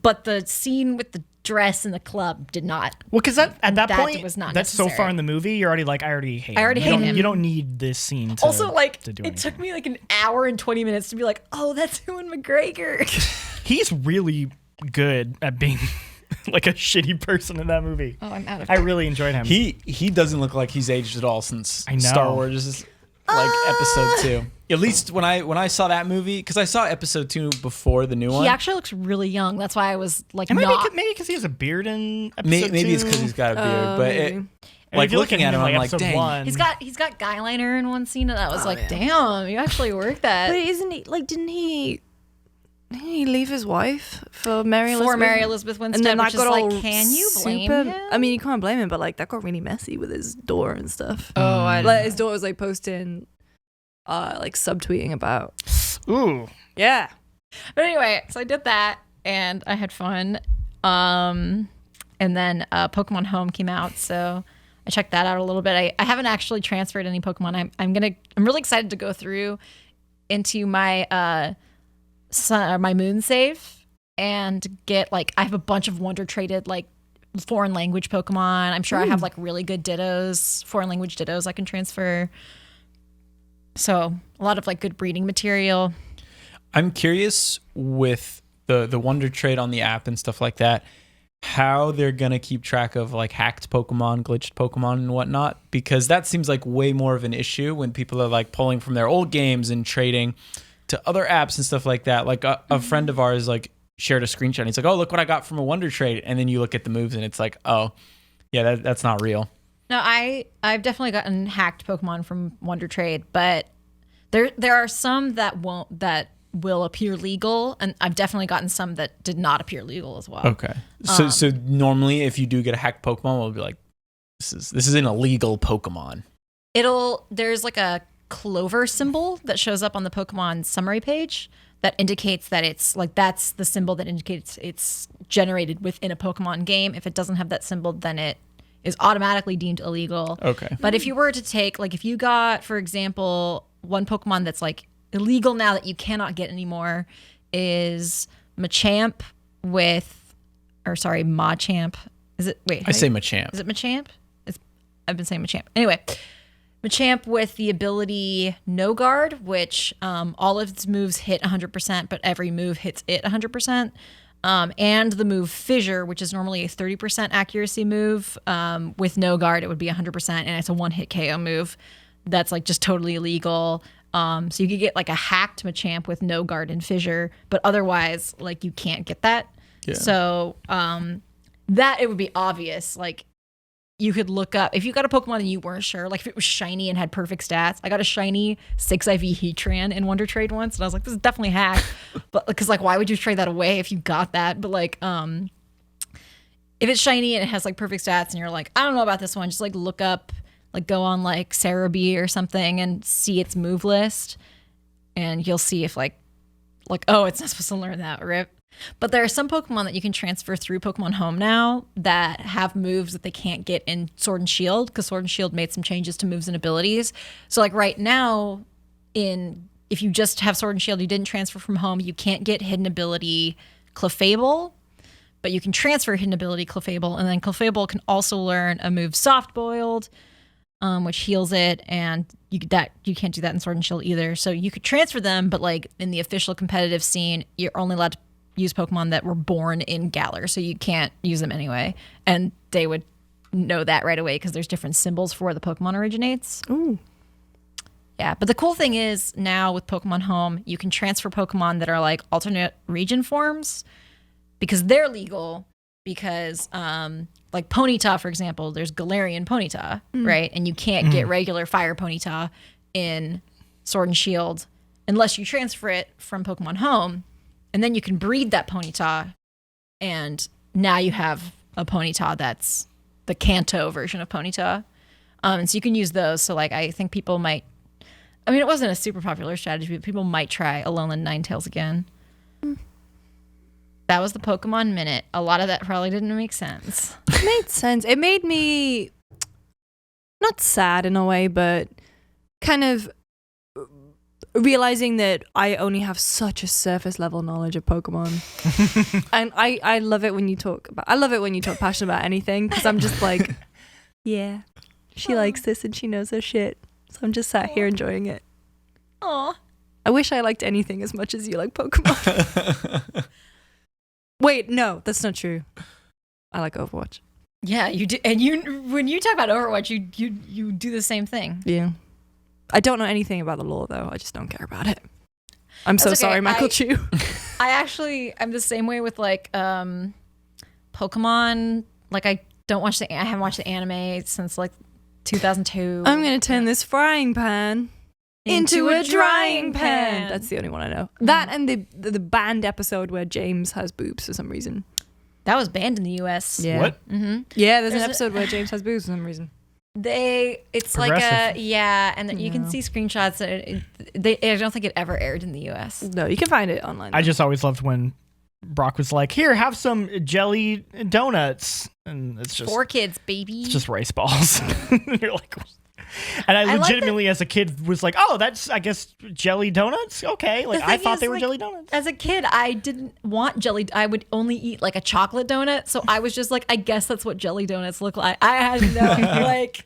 But the scene with the dress in the club did not. Well, because at that point, was not that's so necessary. far in the movie, you're already like, I already hate him. You don't need this scene to Also, like, to do it anything. took me like an hour and 20 minutes to be like, oh, that's Ewan McGregor. He's really good at being like a shitty person in that movie. Oh, I'm out of I really enjoyed him. He doesn't look like he's aged at all since I know. Star Wars like episode 2. At least when I saw that movie, because I saw episode 2 before the new one. He actually looks really young. That's why I was like, And not. maybe because he has a beard in episode Maybe 2. it's because he's got a beard, but maybe. like if you look looking at him, I'm like, episode dang. 1, He's got guy liner in one scene, and I was like, damn, you actually worked that. But isn't he like? Didn't he leave his wife for Mary Elizabeth? For Mary Elizabeth Winstead, And then that which is got all like, can you blame super, him? I mean, you can't blame him, but like that got really messy with his daughter and stuff. Oh, Like his daughter was like posting, like subtweeting about. Ooh. Yeah. But anyway, so I did that, and I had fun. And then Pokemon Home came out, so I checked that out a little bit. I haven't actually transferred any Pokemon. I'm really excited to go through into my my moon save and get like, I have a bunch of Wonder Traded like foreign language Pokemon. I'm sure I have like really good Dittos, foreign language Dittos I can transfer. So a lot of like good breeding material. I'm curious with the Wonder Trade on the app and stuff like that, how they're gonna keep track of like hacked Pokemon, glitched Pokemon, and whatnot, because that seems like way more of an issue when people are like pulling from their old games and trading to other apps and stuff like that. Like a friend of ours like shared a screenshot. And he's like, "Oh, look what I got from a Wonder Trade," and then you look at the moves and it's like, "Oh, yeah, that's not real." No, I've definitely gotten hacked Pokemon from Wonder Trade, but there are some that will appear legal, and I've definitely gotten some that did not appear legal as well. Okay. So normally if you do get a hacked Pokemon, we'll be like, this is an illegal Pokemon. There's like a clover symbol that shows up on the Pokemon summary page that indicates that it's like, that's the symbol that indicates it's generated within a Pokemon game. If it doesn't have that symbol, then it is automatically deemed illegal. Okay. But if you were to take, like if you got, for example, one Pokemon that's like illegal now that you cannot get anymore is Machamp Machamp. Is it? Wait. I say Machamp. Is it Machamp? I've been saying Machamp. Anyway, Machamp with the ability No Guard, which all of its moves hit 100%, but every move hits it 100%. And the move Fissure, which is normally a 30% accuracy move. With No Guard, it would be 100%, and it's a one-hit KO move. That's like just totally illegal. So you could get like a hacked Machamp with No Guard and Fissure, but otherwise, like you can't get that. Yeah. So that it would be obvious. Like you could look up if you got a Pokemon and you weren't sure, like if it was shiny and had perfect stats. I got a shiny 6IV Heatran in Wonder Trade once, and I was like, this is definitely hacked. But because like, why would you trade that away if you got that? But like, if it's shiny and it has like perfect stats, and you're like, I don't know about this one, just like look up. Like go on like Cerebi or something and see its move list, and you'll see if like oh, it's not supposed to learn that, rip. But there are some Pokemon that you can transfer through Pokemon Home now that have moves that they can't get in Sword and Shield, because Sword and Shield made some changes to moves and abilities. So like right now, if you just have Sword and Shield, you didn't transfer from Home, you can't get Hidden Ability Clefable, but you can transfer Hidden Ability Clefable, and then Clefable can also learn a move Soft Boiled, which heals it, and you can't do that in Sword and Shield either. So you could transfer them, but like in the official competitive scene, you're only allowed to use Pokemon that were born in Galar, so you can't use them anyway. And they would know that right away because there's different symbols for where the Pokemon originates. Ooh. Yeah, but the cool thing is now with Pokemon Home, you can transfer Pokemon that are like alternate region forms because they're legal. Because like Ponyta, for example, there's Galarian Ponyta, right? And you can't get regular Fire Ponyta in Sword and Shield unless you transfer it from Pokemon Home. And then you can breed that Ponyta, and now you have a Ponyta that's the Kanto version of Ponyta. And so you can use those. So like I think people might, I mean, it wasn't a super popular strategy, but people might try Alolan Ninetales again. That was the Pokemon Minute. A lot of that probably didn't make sense. It made sense. It made me not sad in a way, but kind of realizing that I only have such a surface level knowledge of Pokemon. And I love it when you talk passionate about anything, because I'm just like, yeah, she likes this and she knows her shit. So I'm just sat here enjoying it. Aw. I wish I liked anything as much as you like Pokemon. Wait, no, that's not true. I like Overwatch. Yeah, you do. And when you talk about Overwatch, you do the same thing. Yeah. I don't know anything about the lore, though. I just don't care about it. I'm That's so okay. sorry, Michael Chu. I'm the same way with like Pokemon. Like I haven't watched the anime since like 2002. I'm going to turn this frying pan into a drying pan. That's the only one I know. That and the banned episode where James has boobs for some reason. That was banned in the US. Yeah. What? Mm-hmm. Yeah, there's an episode where James has boobs for some reason. It's like and then you can see screenshots. I don't think it ever aired in the US. No, you can find it online. I just always loved when Brock was like, "Here, have some jelly donuts," and it's just for kids, baby. It's just rice balls. You're like, And I like legitimately, as a kid, was like, "Oh, that's I guess jelly donuts." Okay, like The I thing thought is, they were like, jelly donuts. As a kid, I didn't want jelly. I would only eat like a chocolate donut. So I was just like, I guess that's what jelly donuts look like. I had no like.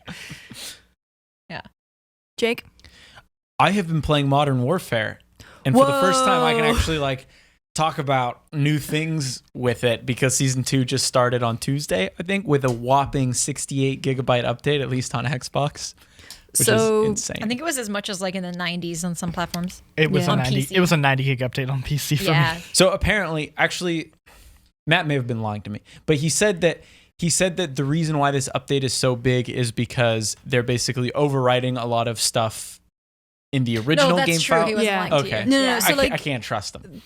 Yeah. Jake? I have been playing Modern Warfare, and for the first time, I can Whoa. actually like talk about new things with it because season 2 just started on Tuesday, I think, with a whopping 68 gigabyte update, at least on Xbox, which So, is insane. I think it was as much as like in the 90s on some platforms. It was Yeah. a On 90. PC. It was a 90 gig update on PC for Yeah. me. So apparently, actually, Matt may have been lying to me, but he said that the reason why this update is so big is because they're basically overwriting a lot of stuff in the original No, that's game true. file. He was Yeah. lying Okay. to you. No, no, Yeah. no, so, I can't trust them.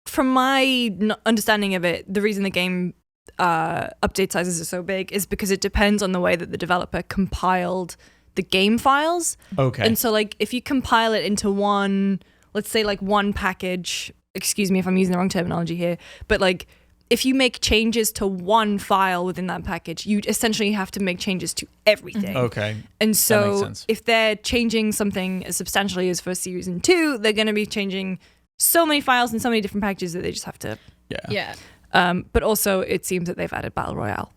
From my understanding of it, the reason the game update sizes are so big is because it depends on the way that the developer compiled the game files. Okay. And so, like, if you compile it into one, let's say, like, one package, excuse me if I'm using the wrong terminology here, but, like, if you make changes to one file within that package, you essentially have to make changes to everything. Okay. And makes so, sense. if they're changing something as substantially as for season 2, they're going to be changing so many files and so many different packages that they just have to. Yeah. Yeah. But also, it seems that they've added Battle Royale.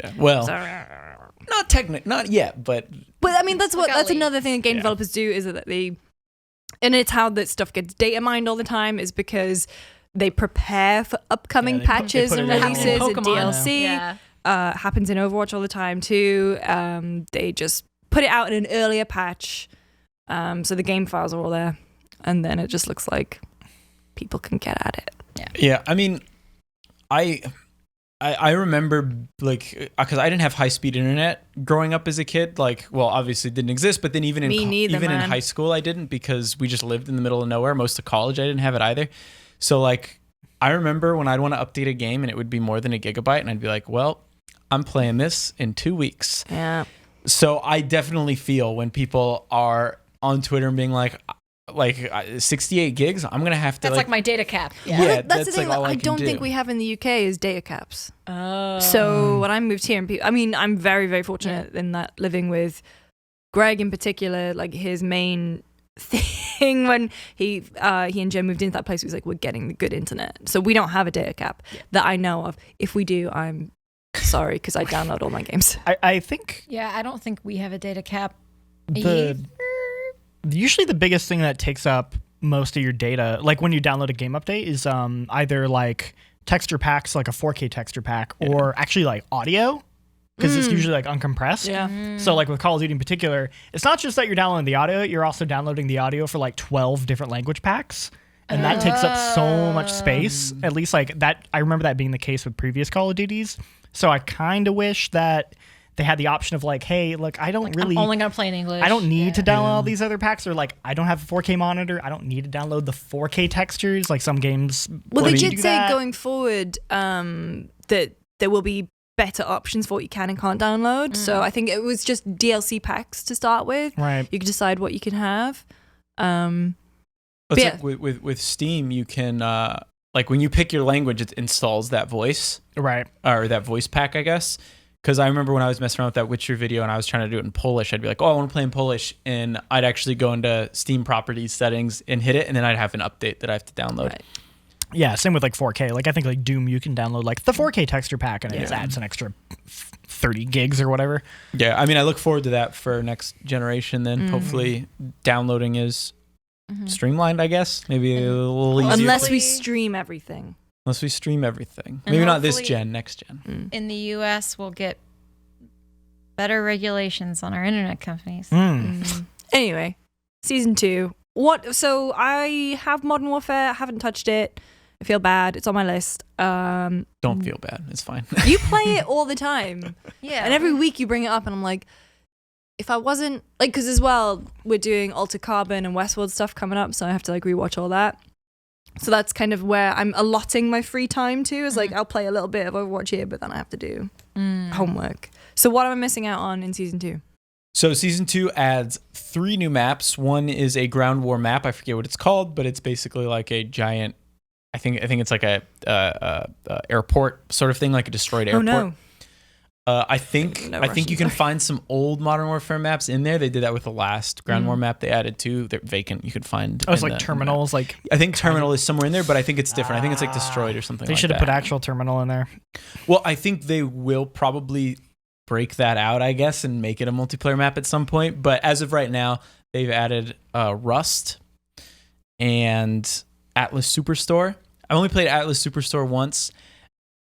Yeah. Well, So, not yet, but but I mean, that's Kallie. another thing that game Yeah. developers do is that they, and it's how that stuff gets data mined all the time is because they prepare for upcoming Yeah, they put- patches they put and it in releases and Pokemon. DLC. Yeah. Happens in Overwatch all the time too. They just put it out in an earlier patch, so the game files are all there, and then it just looks like people can get at it. yeah. I mean, I remember like because I didn't have high speed internet growing up as a kid. Like, well, obviously it didn't exist, but then even Me neither, in man. high school I didn't because we just lived in the middle of nowhere. Most of college I didn't have it either. So like I remember when I'd want to update a game and it would be more than a gigabyte, and I'd be like, well, I'm playing this in 2 weeks. Yeah. So I definitely feel when people are on Twitter and being like 68 gigs, I'm gonna have to That's like my data cap. Yeah. Well, that's the that's, thing like, all that I I can don't think do. we have in the UK is data caps. Oh. So when I moved here, and I mean, I'm very, very fortunate in that living with Greg in particular, like his main thing when he and Jen moved into that place was like, we're getting the good internet. So we don't have a data cap that I know of. If we do, I'm sorry because I download all my games. I think Yeah, I don't think we have a data cap. usually the biggest thing that takes up most of your data, like when you download a game update, is either like texture packs, like a 4K texture pack, or actually like audio, because it's usually like uncompressed. Yeah. So like with Call of Duty in particular, it's not just that you're downloading the audio, you're also downloading the audio for like 12 different language packs. And that takes up so much space. At least like that, I remember that being the case with previous Call of Duties. So I kind of wish that they had the option of like, hey, look, I don't really, I'm only gonna play in English. I don't need to download all these other packs, or like I don't have a 4K monitor, I don't need to download the 4K textures. Like some games, Well, let they you did do say that. going forward that there will be better options for what you can and can't download. So I think it was just DLC packs to start with. Right. You can decide what you can have. It's Yeah. like with Steam, you can like when you pick your language, it installs that voice Right. or that voice pack, I guess. Because I remember when I was messing around with that Witcher video and I was trying to do it in Polish, I'd be like, oh, I want to play in Polish, and I'd actually go into Steam properties settings and hit it, and then I'd have an update that I have to download. Right. Yeah, same with like 4K. Like I think like Doom, you can download like the 4K texture pack, and it just Yeah. adds an extra 30 gigs or whatever. Yeah, I mean, I look forward to that for next generation. Then hopefully downloading is streamlined. I guess maybe a little easier. Unless we Hopefully- stream everything. Unless we stream everything. And Maybe not this hopefully- gen, next gen. In the U.S., we'll get better regulations on our internet companies. Anyway, season 2. What? So I have Modern Warfare. I haven't touched it. I feel bad. It's on my list. Don't feel bad. It's fine. You play it all the time. Yeah. And every week you bring it up, and I'm like, if I wasn't like, because as well, we're doing Altered Carbon and Westworld stuff coming up, so I have to like rewatch all that. So that's kind of where I'm allotting my free time to. Is like I'll play a little bit of Overwatch here, but then I have to do homework. So what am I missing out on in season 2? So season 2 adds 3 new maps. One is a ground war map. I forget what it's called, but it's basically like a giant. I think it's like a airport sort of thing, like a destroyed airport. Oh no. I think No you Russians. can find some old Modern Warfare maps in there. They did that with the last Ground War map they added too. They're vacant. You could find. Oh, it's in like the terminals. Like I think terminal is somewhere in there, but I think it's different. I think it's like destroyed or something. they like should have that. put actual terminal in there. Well, I think they will probably break that out, I guess, and make it a multiplayer map at some point. But as of right now, they've added Rust and Atlas Superstore. I only played Atlas Superstore once.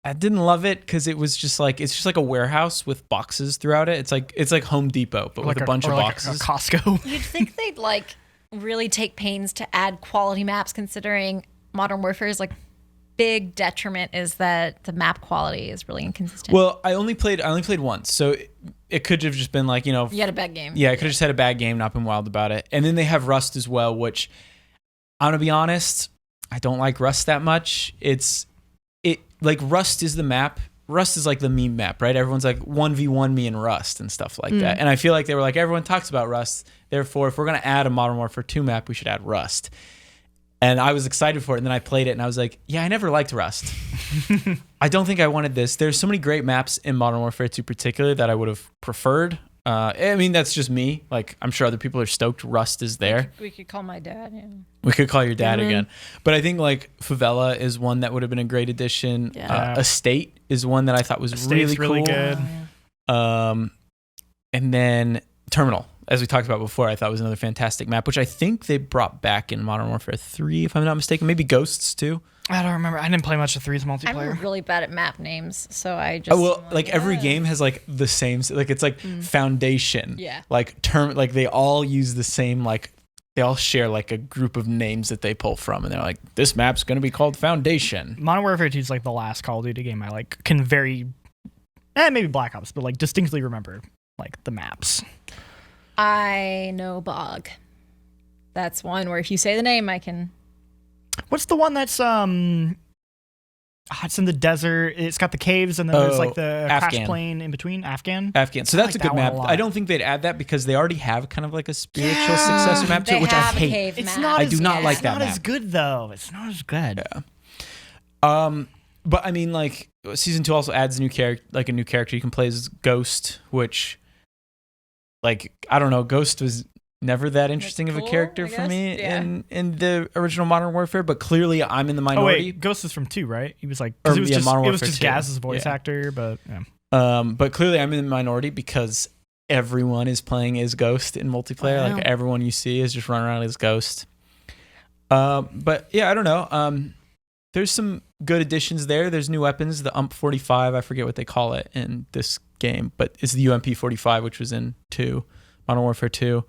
I didn't love it because it's just like a warehouse with boxes throughout it. It's like Home Depot, but with a bunch of boxes. A Costco. You'd think they'd like really take pains to add quality maps, considering Modern Warfare's like big detriment is that the map quality is really inconsistent. Well, I only played once, so it could have just been like, you had a bad game. Yeah, I could have just had a bad game, not been wild about it. And then they have Rust as well, which I'm gonna be honest, I don't like Rust that much. Like Rust is the map. Rust is like the meme map, right? Everyone's like 1v1 me in Rust and stuff like that. And I feel like they were like, everyone talks about Rust. Therefore, if we're going to add a Modern Warfare 2 map, we should add Rust. And I was excited for it. And then I played it and I was like, yeah, I never liked Rust. I don't think I wanted this. There's so many great maps in Modern Warfare 2 particularly that I would have preferred. I mean, that's just me. Like, I'm sure other people are stoked Rust is there. We could call my dad. Yeah. We could call your dad again. But I think like Favela is one that would have been a great addition. Yeah. Estate is one that I thought was really cool. Good. And then Terminal, as we talked about before, I thought was another fantastic map, which I think they brought back in Modern Warfare 3, if I'm not mistaken. Maybe Ghosts too. I don't remember. I didn't play much of 3's I'm multiplayer. really bad at map names, so I just. Every game has like the same, like it's like Foundation. Yeah. Like they all use the same, like they all share like a group of names that they pull from, and they're like, this map's going to be called Foundation. Modern Warfare 2 is like the last Call of Duty game I like can maybe Black Ops, but like distinctly remember like the maps. I know Bog. That's one where if you say the name, I can. What's the one that's it's in the desert. It's got the caves and then there's like the Afghan. crash plane in between. Afghan. So that's like a good that one map. a lot. I don't think they'd add that because they already have kind of like a spiritual successor map to They it, which I have a hate. cave It's map. not. I do not like that It's not map. as good though. It's not as good. But I mean, like season 2 also adds a new character you can play as Ghost, which, like, I don't know, Ghost was never that interesting of a cool, character I for guess. me Yeah. in the original Modern Warfare. But clearly, I'm in the Oh minority. wait, Ghost is from 2, right? He was like, because it was just Modern it was Warfare just 2. Gaz's voice Yeah. actor, but yeah. But clearly, I'm in the minority because everyone is playing as Ghost in multiplayer. Wow. Like everyone you see is just running around as Ghost. But yeah, I don't know. There's some good additions there. There's new weapons, the UMP-45. I forget what they call it in this game, but it's the UMP-45, which was in Modern Warfare 2.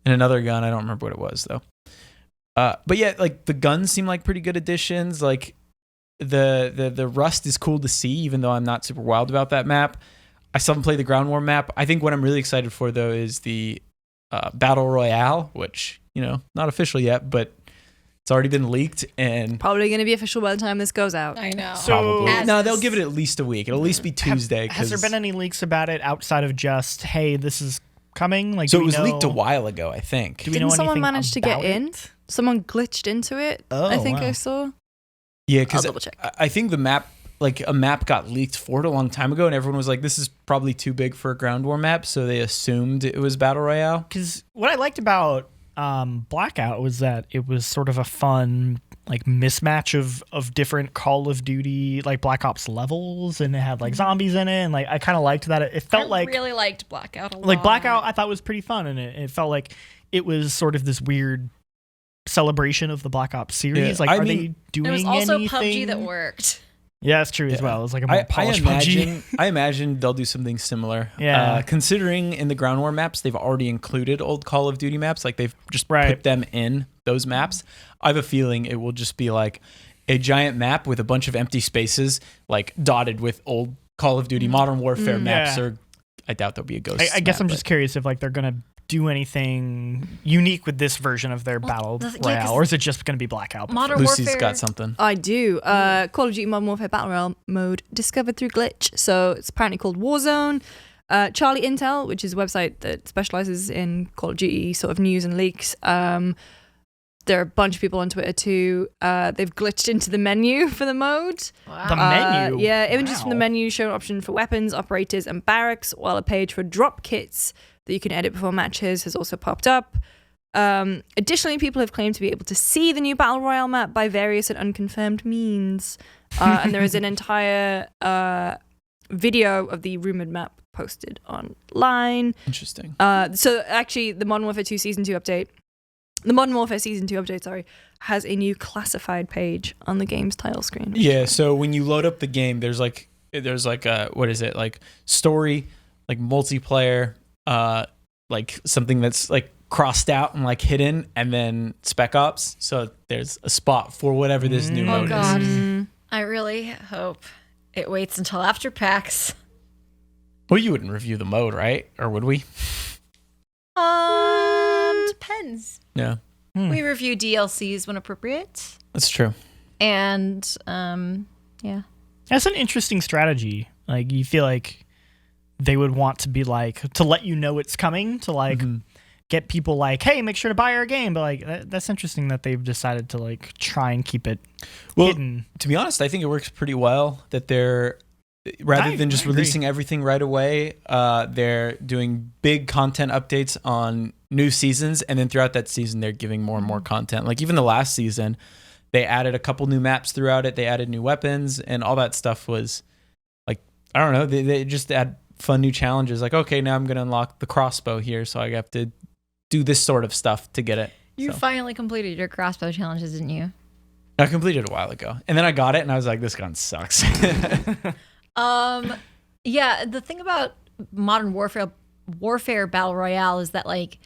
And another gun, I don't remember what it was though. But yeah, like the guns seem like pretty good additions. Like the Rust is cool to see, even though I'm not super wild about that map. I still haven't played the Ground War map. I think what I'm really excited for though is the Battle Royale, which, not official yet, but it's already been leaked and Probably going to be official by the time this goes out. I know. So- probably. As No, is- they'll give it at least a week. It'll at least be Tuesday. Has there 'cause- been any leaks about it outside of just, hey, this is coming? Like, So do it we was know- leaked a while ago, I think. Do we know Didn't someone anything manage to get about in? it? Someone glitched into it. Oh, I think wow. I saw. Yeah, I'll because double check. I think the map, like a map got leaked for it a long time ago, and everyone was like, this is probably too big for a Ground War map, so they assumed it was Battle Royale. Because what I liked about Blackout was that it was sort of a fun like mismatch of different Call of Duty like Black Ops levels, and it had like zombies in it, and like I kind of liked that. It felt I like really liked Blackout a lot. like Blackout I thought was pretty fun, and it felt like it was sort of this weird celebration of the Black Ops series. Yeah, Like, I are mean, they doing There was also anything? PUBG that worked. Yeah, that's true as Yeah. well. It was like a more I polished PUBG. imagine they'll do something similar. Yeah. Considering in the Ground War maps, they've already included old Call of Duty maps. Like they've just Right. put them in those maps. I have a feeling it will just be like a giant map with a bunch of empty spaces, like dotted with old Call of Duty Modern Warfare maps. Yeah. Or I doubt there'll be a ghost. I guess map, I'm but- just curious if like they're gonna do anything unique with this version of their battle yeah, 'cause royale, or is it just gonna be Blackout? Modern Lucy's Warfare. got something. I do. Call of Duty Modern Warfare Battle Royale mode discovered through glitch. So it's apparently called Warzone. Charlie Intel, which is a website that specializes in Call of Duty sort of news and leaks, There are a bunch of people on Twitter too. They've glitched into the menu for the mode. The menu? Yeah, images from the Wow. menu show an option for weapons, operators, and barracks, while a page for drop kits that you can edit before matches has also popped up. Additionally, people have claimed to be able to see the new Battle Royale map by various and unconfirmed means. And there is an entire video of the rumored map posted online. Interesting. So actually, the Modern Warfare 2 Season 2 update, the Modern Warfare Season 2 update, sorry, has a new classified page on the game's title screen. Yeah, so when you load up the game, there's like what is it? Like story, like multiplayer, like something that's like crossed out and like hidden, and then Spec Ops. So there's a spot for whatever this new Oh mode God, is. I really hope it waits until after PAX. Well, you wouldn't review the mode, right? Or would we? Depends. Yeah, We review DLCs when appropriate, that's true. and yeah. That's an interesting strategy. Like, you feel like they would want to be like, to let you know it's coming, to like get people like, hey, make sure to buy our game. But like, that's interesting that they've decided to like try and keep it hidden. To be honest, I think it works pretty well that they're, rather than just I agree. releasing everything right away, they're doing big content updates on new seasons, and then throughout that season, they're giving more and more content. Like even the last season, they added a couple new maps throughout it. They added new weapons, and all that stuff was like, I don't know, they just add fun new challenges. Like, okay, now I'm going to unlock the crossbow here, so I have to do this sort of stuff to get it. You So. finally completed your crossbow challenges, didn't you? I completed it a while ago, and then I got it, and I was like, this gun sucks. Yeah, the thing about Modern Warfare Battle Royale is that like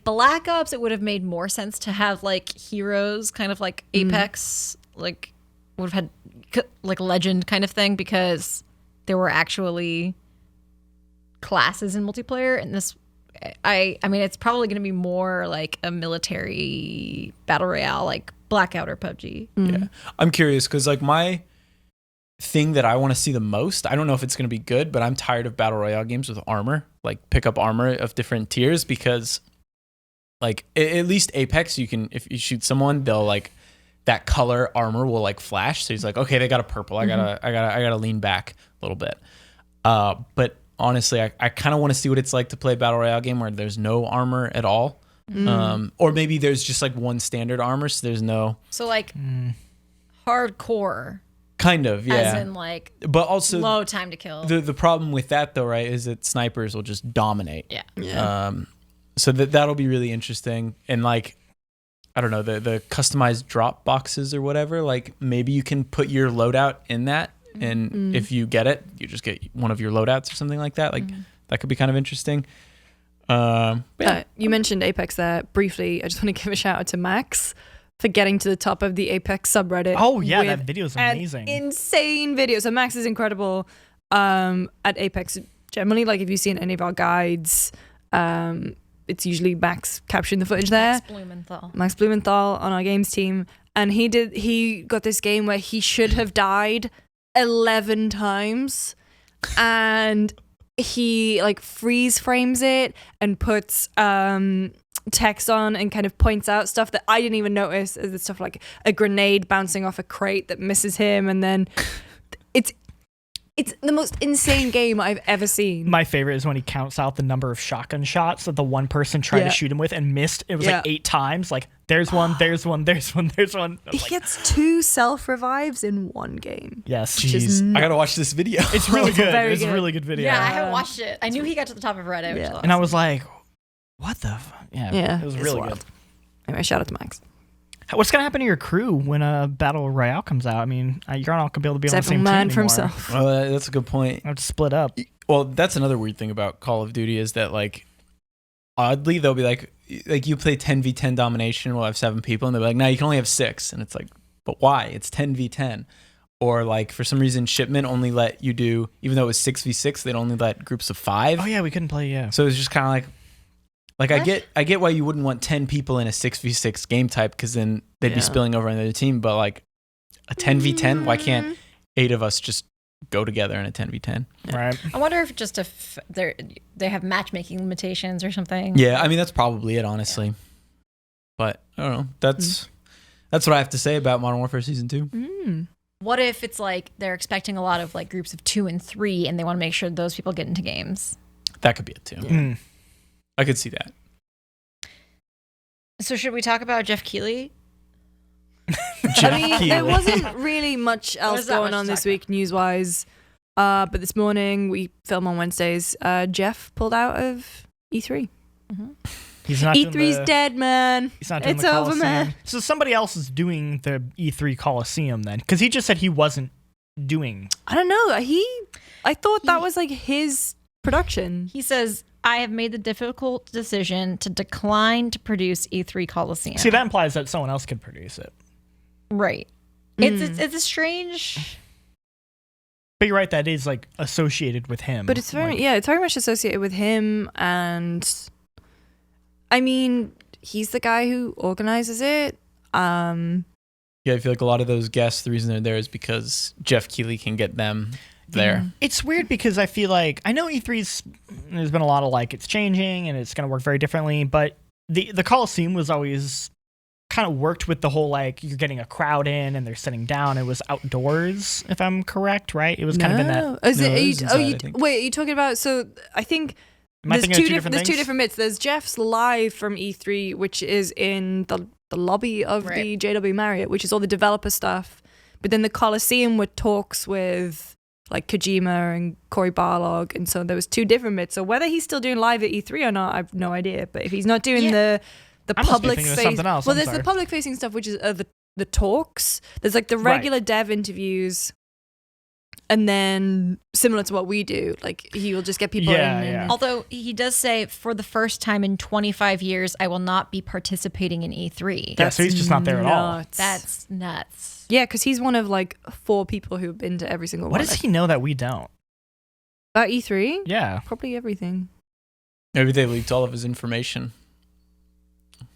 Black Ops, it would have made more sense to have like heroes, kind of like Apex, like would have had like Legend kind of thing, because there were actually classes in multiplayer. And this, I mean, it's probably going to be more like a military battle royale, like Blackout or PUBG. Yeah, I'm curious because like my thing that I want to see the most, I don't know if it's going to be good, but I'm tired of battle royale games with armor, like pick up armor of different tiers, because like at least Apex, you can, if you shoot someone, they'll like that color armor will like flash. So he's like, okay, they got a purple. I gotta lean back a little bit. But honestly, I kind of want to see what it's like to play a battle royale game where there's no armor at all. Or maybe there's just like one standard armor, so there's no So like hardcore, kind of, yeah. as in like But also low time to kill. the problem with that though, right, is that snipers will just dominate. Yeah. So that'll be really interesting. And like, I don't know, the customized drop boxes or whatever, like maybe you can put your loadout in that, and if you get it, you just get one of your loadouts or something like that. Like that could be kind of interesting. But yeah. You mentioned Apex there briefly. I just want to give a shout out to Max for getting to the top of the Apex subreddit. Oh, yeah, with that video is an amazing. insane video. So Max is incredible at Apex generally. Like if you've seen any of our guides, it's usually Max capturing the footage there. Max Blumenthal on our games team. And he got this game where he should have died 11 times. And he like freeze frames it and puts text on and kind of points out stuff that I didn't even notice, as the stuff like a grenade bouncing off a crate that misses him, and then it's the most insane game I've ever seen. My favorite is when he counts out the number of shotgun shots that the one person tried to shoot him with and missed. It was like 8 times. Like, there's one, there's one, there's one, there's one. He Like, gets 2 self-revives in one game. yes. Jeez, I gotta watch this video. It's really good. Very It's a good. really good video. Yeah, I haven't watched it. I knew he got to the top of Reddit, which is awesome. And I was like, what the fuck? Yeah, It was it's really wild. good. Anyway, shout out to Max. What's going to happen to your crew when a Battle Royale comes out? I mean, you're not going to be able to be on the Except for same team man for anymore. himself. Well, that's a good point. I have to split up. Well, that's another weird thing about Call of Duty is that like oddly they'll be like you play 10v10 domination, we'll have 7 people, and they'll be like, no, you can only have 6, and it's like, but why? It's 10v10. Or like for some reason Shipment only let you do, even though it was 6v6, they'd only let groups of 5. Oh yeah, we couldn't play. Yeah. So it was just kind of like I get why you wouldn't want 10 people in a 6v6 game type, because then they'd be spilling over on the other team. But like a 10v10, why can't 8 of us just go together in a 10v10? Right. I wonder if they have matchmaking limitations or something. Yeah, I mean that's probably it, honestly. But I don't know. That's what I have to say about Modern Warfare Season 2. What if it's like they're expecting a lot of like groups of 2 and 3 and they want to make sure those people get into games? That could be it too. I could see that. So should we talk about Geoff Keighley? There wasn't really much else that going much on to this talk week news-wise. But this morning, we film on Wednesdays, Geoff pulled out of E3. He's not doing E3's dead, man. He's not doing It's the over, Coliseum. man. So somebody else is doing the E3 Coliseum then, because he just said he wasn't doing. I don't know. I thought that was like his production. He says, I have made the difficult decision to decline to produce E3 Coliseum. See, that implies that someone else could produce it. Right. It's a strange... But you're right, that is like associated with him. But it's it's very much associated with him, and I mean, he's the guy who organizes it. Yeah, I feel like a lot of those guests, the reason they're there is because Geoff Keighley can get them there. It's weird because I feel like I know E3's there's been a lot of like it's changing and it's going to work very differently, but the Coliseum was always kind of worked with the whole like you're getting a crowd in and they're sitting down. It was outdoors, if I'm correct, right? It was kind of in that. Wait, are you talking about? So I think Am I there's thinking two of two different there's things? two different bits. There's Jeff's live from E3, which is in the lobby of the JW Marriott, which is all the developer stuff. But then the Coliseum with talks with like Kojima and Cory Barlog, and so there was two different bits. So whether he's still doing live at E3 or not, I've no idea. But if he's not doing the I must be public thinking of face, something else. well, I'm there's sorry. the public facing stuff, which is the talks. There's like the regular dev interviews, and then similar to what we do, like he will just get people in. And, Although he does say, for the first time in 25 years, I will not be participating in E3. Yeah, so he's just not there at all. nuts. That's nuts. Yeah, because he's one of like 4 people who've been to every single What one. does he know that we don't? About E3? Yeah. Probably everything. Maybe they leaked all of his information.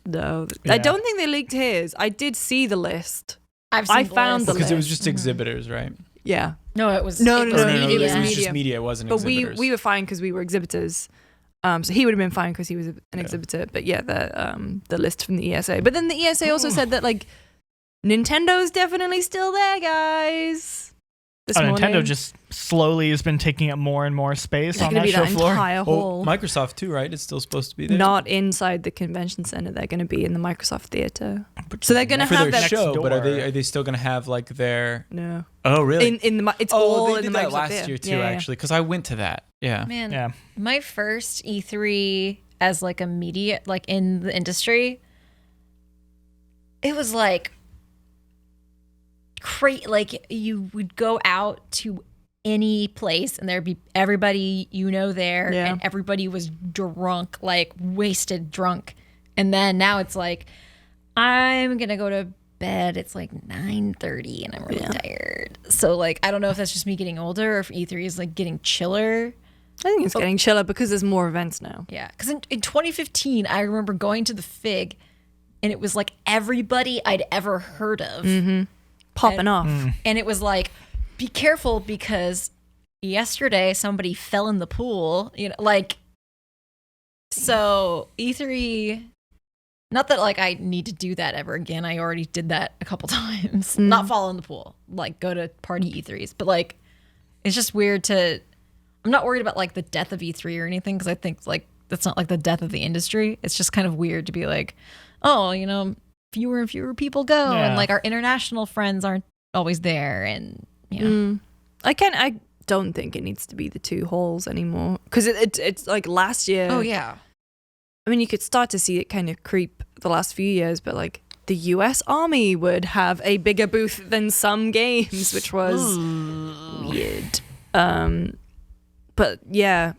No, Yeah. I don't think they leaked his. I did see the list. I found the Because it was list. just exhibitors, right? Yeah, No, it was No, it no, was no, Or no, media. it was it was media. just media. It wasn't but exhibitors. we were fine because we were exhibitors. So he would have been fine because he was an exhibitor. But yeah, the list from the ESA. But then the ESA also said that like Nintendo's definitely still there, guys. This morning. Nintendo just slowly has been taking up more and more space They're on going to that be show that floor. entire hall. Well, Microsoft too, right? It's still supposed to be there. Not inside the convention center. They're going to be in the Microsoft Theater. So they're going to for have their that. show, but are door. they still going to have like their? No. Oh, really? In the it's oh, all they in did the that Microsoft last Theater. year too, Yeah, yeah. actually, because I went to that. Yeah. Man, Yeah. my first E3 as like a media, like in the industry, it was like like you would go out to any place and there'd be everybody there, Yeah. and everybody was drunk, like wasted drunk. And then now it's like, I'm gonna go to bed. It's like 9:30 and I'm really tired. So like, I don't know if that's just me getting older or if E3 is like getting chiller. I think it's getting chiller because there's more events now. Yeah, because in 2015, I remember going to the Fig, and it was like everybody I'd ever heard of Popping off. and it was like, be careful because yesterday somebody fell in the pool. Like, so E3. Not that like I need to do that ever again. I already did that a couple times. Not fall in the pool, like go to party E3s, but like it's just weird to. I'm not worried about like the death of E3 or anything because I think like that's not like the death of the industry. It's just kind of weird to be like, oh, fewer and fewer people go, and like our international friends aren't always there, and I don't think it needs to be the 2 halls anymore because it's like last year. oh yeah, I mean, you could start to see it kind of creep the last few years, but like the US Army would have a bigger booth than some games, which was weird. But yeah,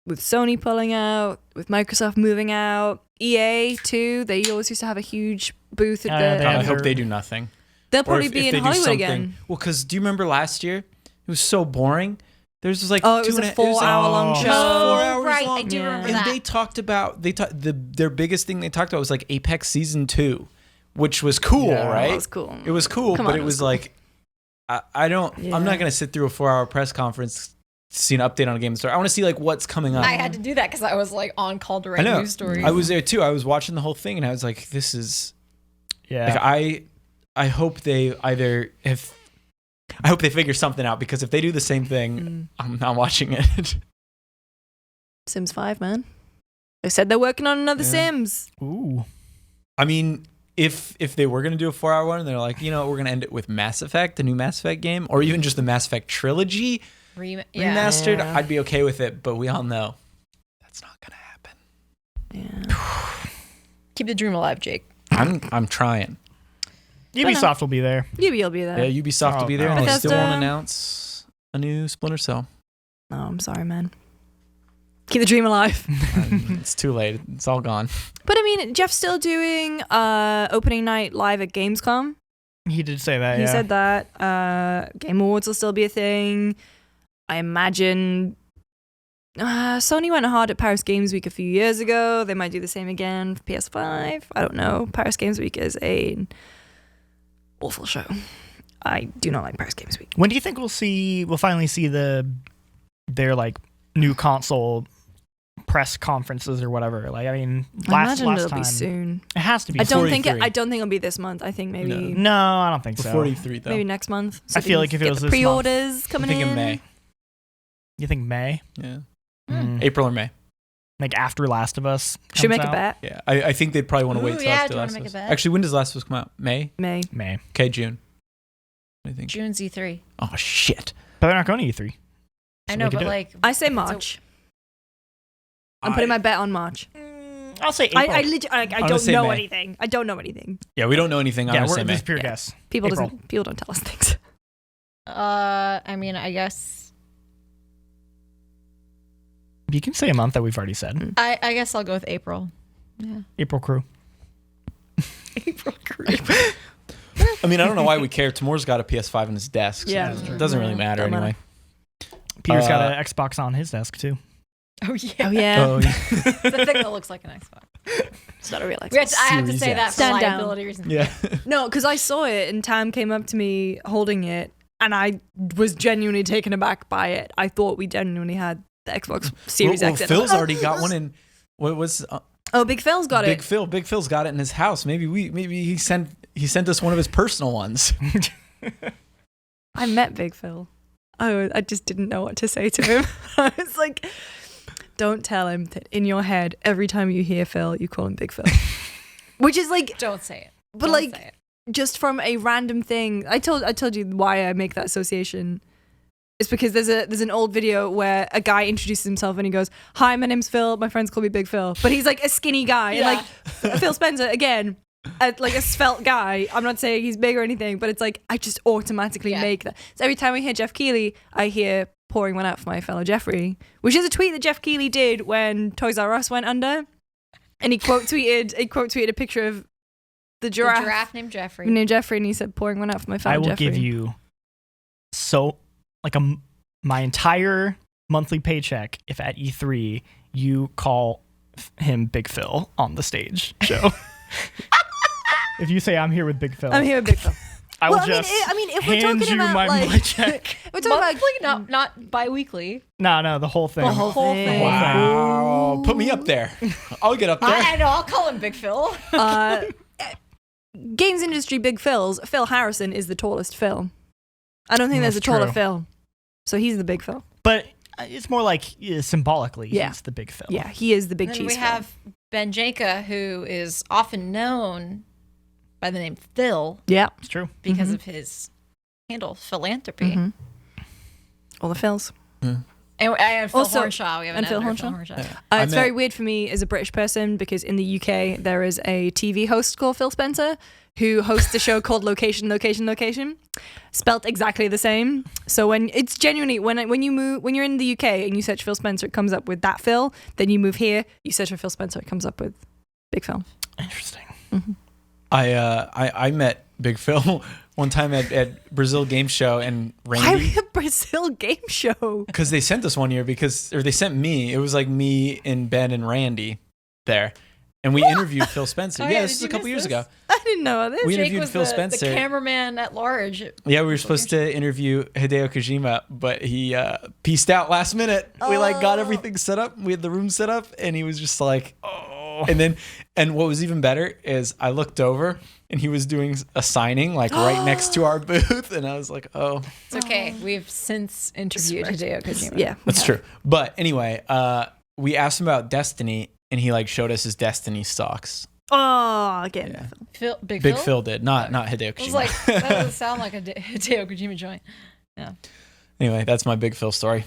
with Sony pulling out, with Microsoft moving out, EA too, they always used to have a huge booth at Yeah, the. God, I have hope their- they do nothing. They'll Or probably if be in they do Hollywood something- again. Well, because do you remember last year? It was so boring. There's just like Oh, it was a 4-hour-long it was show. 4 hours right, long. I do remember And that. they talked about their biggest thing they talked about was like Apex Season 2, which was cool, Yeah, right? That was cool. It was cool, Come but on, it it was was cool. like I'm not gonna sit through a 4-hour press conference see an update on a game store. I want to see like what's coming up. I had to do that because I was like on call to write news stories. I was there too. I was watching the whole thing and I was like, this is Yeah. like I hope they I hope they figure something out, because if they do the same thing, I'm not watching it. Sims 5, man. They said they're working on another Sims. Ooh. I mean, if they were going to do a 4-hour one and they're like, you know, we're going to end it with Mass Effect, the new Mass Effect game, or even just the Mass Effect trilogy remastered, Yeah. I'd be okay with it. But we all know that's not going to happen. Yeah. Keep the dream alive, Jake. I'm trying. Ubisoft will be there. Ubi will be there. Yeah, Ubisoft will be there, and they still Bethesda. won't announce a new Splinter Cell. Oh, I'm sorry, man. Keep the dream alive. It's too late. It's all gone. But I mean, Geoff's still doing opening night live at Gamescom. He did say that. He yeah. said that. Game Awards will still be a thing. I imagine Sony went hard at Paris Games Week a few years ago. They might do the same again for PS5. I don't know. Paris Games Week is an awful show. I do not like Paris Games Week. When do you think we'll finally see their like new console press conferences or whatever? Like, I mean, I imagine last it'll time be soon. it has to be. I don't think 43. it'll be this month. I think maybe No, I don't think so. 43 though. maybe next month. I feel like if it get was the this month, pre-orders I'm coming thinking in May. You think May? Yeah, Mm. April or May. Like after Last of Us. Should comes make a out? bet. Yeah, I think they'd probably want to wait Ooh, till yeah, after do you wanna Last make of a Us. bet? Actually, when does Last of Us come out? May? May. May. Okay, June. What do you think? June Z3. Oh shit! But they're not going to E3. I So know, we could but do it. like, I say March. I'm putting my bet on March. I'll say April. I gonna don't say know May. anything. I don't know anything. Yeah, we don't know anything. I'm yeah, gonna we're say May. this is pure Yeah. guess. People April. don't tell us things. I mean, I guess You can say a month that we've already said. I guess I'll go with April. Yeah. April Crew. April crew. I mean, I don't know why we care. Timur's got a PS5 in his desk. So Yeah. it doesn't really matter Don't matter. anyway. Peter's got an Xbox on his desk too. Oh yeah. Oh yeah, Oh, The thing that looks like an Xbox. it's not a real Xbox. I have to Series say that X. for Stand down. liability reasons. yeah. No, because I saw it and Tam came up to me holding it, and I was genuinely taken aback by it. I thought we genuinely had the Xbox Series well, X. Phil's already got one in. What was Oh, Big Phil's got Big it. Phil? Big Phil's got it in his house. Maybe he sent us one of his personal ones. I met Big Phil. I just didn't know what to say to him. I was like, don't tell him that in your head, every time you hear Phil, you call him Big Phil. Which is like, Don't say it. but Don't like, say it. just from a random thing. I told you why I make that association. It's because there's an old video where a guy introduces himself and he goes, "Hi, my name's Phil. My friends call me Big Phil." But he's like a skinny guy, and like Phil Spencer again, like a svelte guy. I'm not saying he's big or anything, but it's like I just automatically make that. So every time I hear Geoff Keighley, I hear pouring one out for my fellow Jeffrey, which is a tweet that Geoff Keighley did when Toys R Us went under, and he quote tweeted a picture of the giraffe, The giraffe named Jeffrey. named Jeffrey, and he said pouring one out for my fellow I will Jeffrey. give you my entire monthly paycheck if at E3 you call him Big Phil on the stage show. If you say I'm here with Big Phil, I'm here with Big Phil. I will Well, just I mean, if we're hand talking you about my like, check. we're talking about Monthly, not bi-weekly. No, the whole thing. the whole thing. Wow. Put me up there. I'll get up there. I know. I'll call him Big Phil. Games industry Big Phils. Phil Harrison is the tallest Phil. I don't think there's a That's taller true. Phil, so he's the Big Phil. But it's more like symbolically, Yeah. he's the Big Phil. Yeah, he is the big Then cheese. we Phil. have Ben Janka, who is often known by the name Phil Yeah, It's true. because of his handle, philanthropy. Mhm. All the Phils. And Phil Also- Hornshaw. We have and Phil another Hornshaw? Yeah. I It's met- very weird for me as a British person because in the UK there is a TV host called Phil Spencer who hosts a show called Location, spelt exactly the same. So when it's genuinely when you're in the UK and you search Phil Spencer, it comes up with that Phil. Then you move here, you search for Phil Spencer, it comes up with Big Phil. Interesting. I met Big Phil one time at Brazil Game Show, and Why Randy, a Brazil game show? because they sent us one year or they sent me. It was like me and Ben and Randy there, and we interviewed Phil Spencer. Oh, yeah, yeah, this did is a you couple miss years this? ago. I didn't know all this. We Jake interviewed was Phil the Spencer. cameraman at large. Yeah, we were supposed to interview Hideo Kojima, but he pieced out last minute. We got everything set up. We had the room set up, and he was just like, oh. And what was even better is I looked over, and he was doing a signing like right next to our booth, and I was like, oh. It's okay. We've since interviewed Hideo Kojima. Yeah, That's true. But anyway, we asked him about Destiny, and he like showed us his Destiny stocks. Oh, again. Yeah. Big Big Phil? Phil did, not Hideo Kojima. I was like, that doesn't sound like a Hideo Kojima joint. Yeah. Anyway, that's my Big Phil story.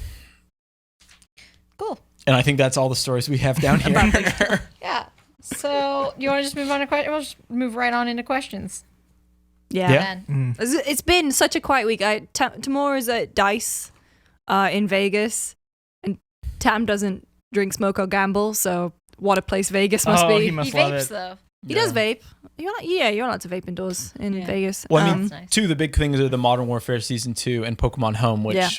Cool. And I think that's all the stories we have down here. Yeah. So you want to just move on to questions? We'll just move right on into questions. Yeah. Yeah. Then. It's been such a quiet week. Tomorrow is at DICE in Vegas, and Tam doesn't drink, smoke, or gamble, so what a place Vegas must be. He He must love vapes it. though. He does vape. You're allowed to vape indoors in Yeah. Vegas. Well, I mean, That's nice. two of the big things are the Modern Warfare Season 2 and Pokemon Home, which Yeah.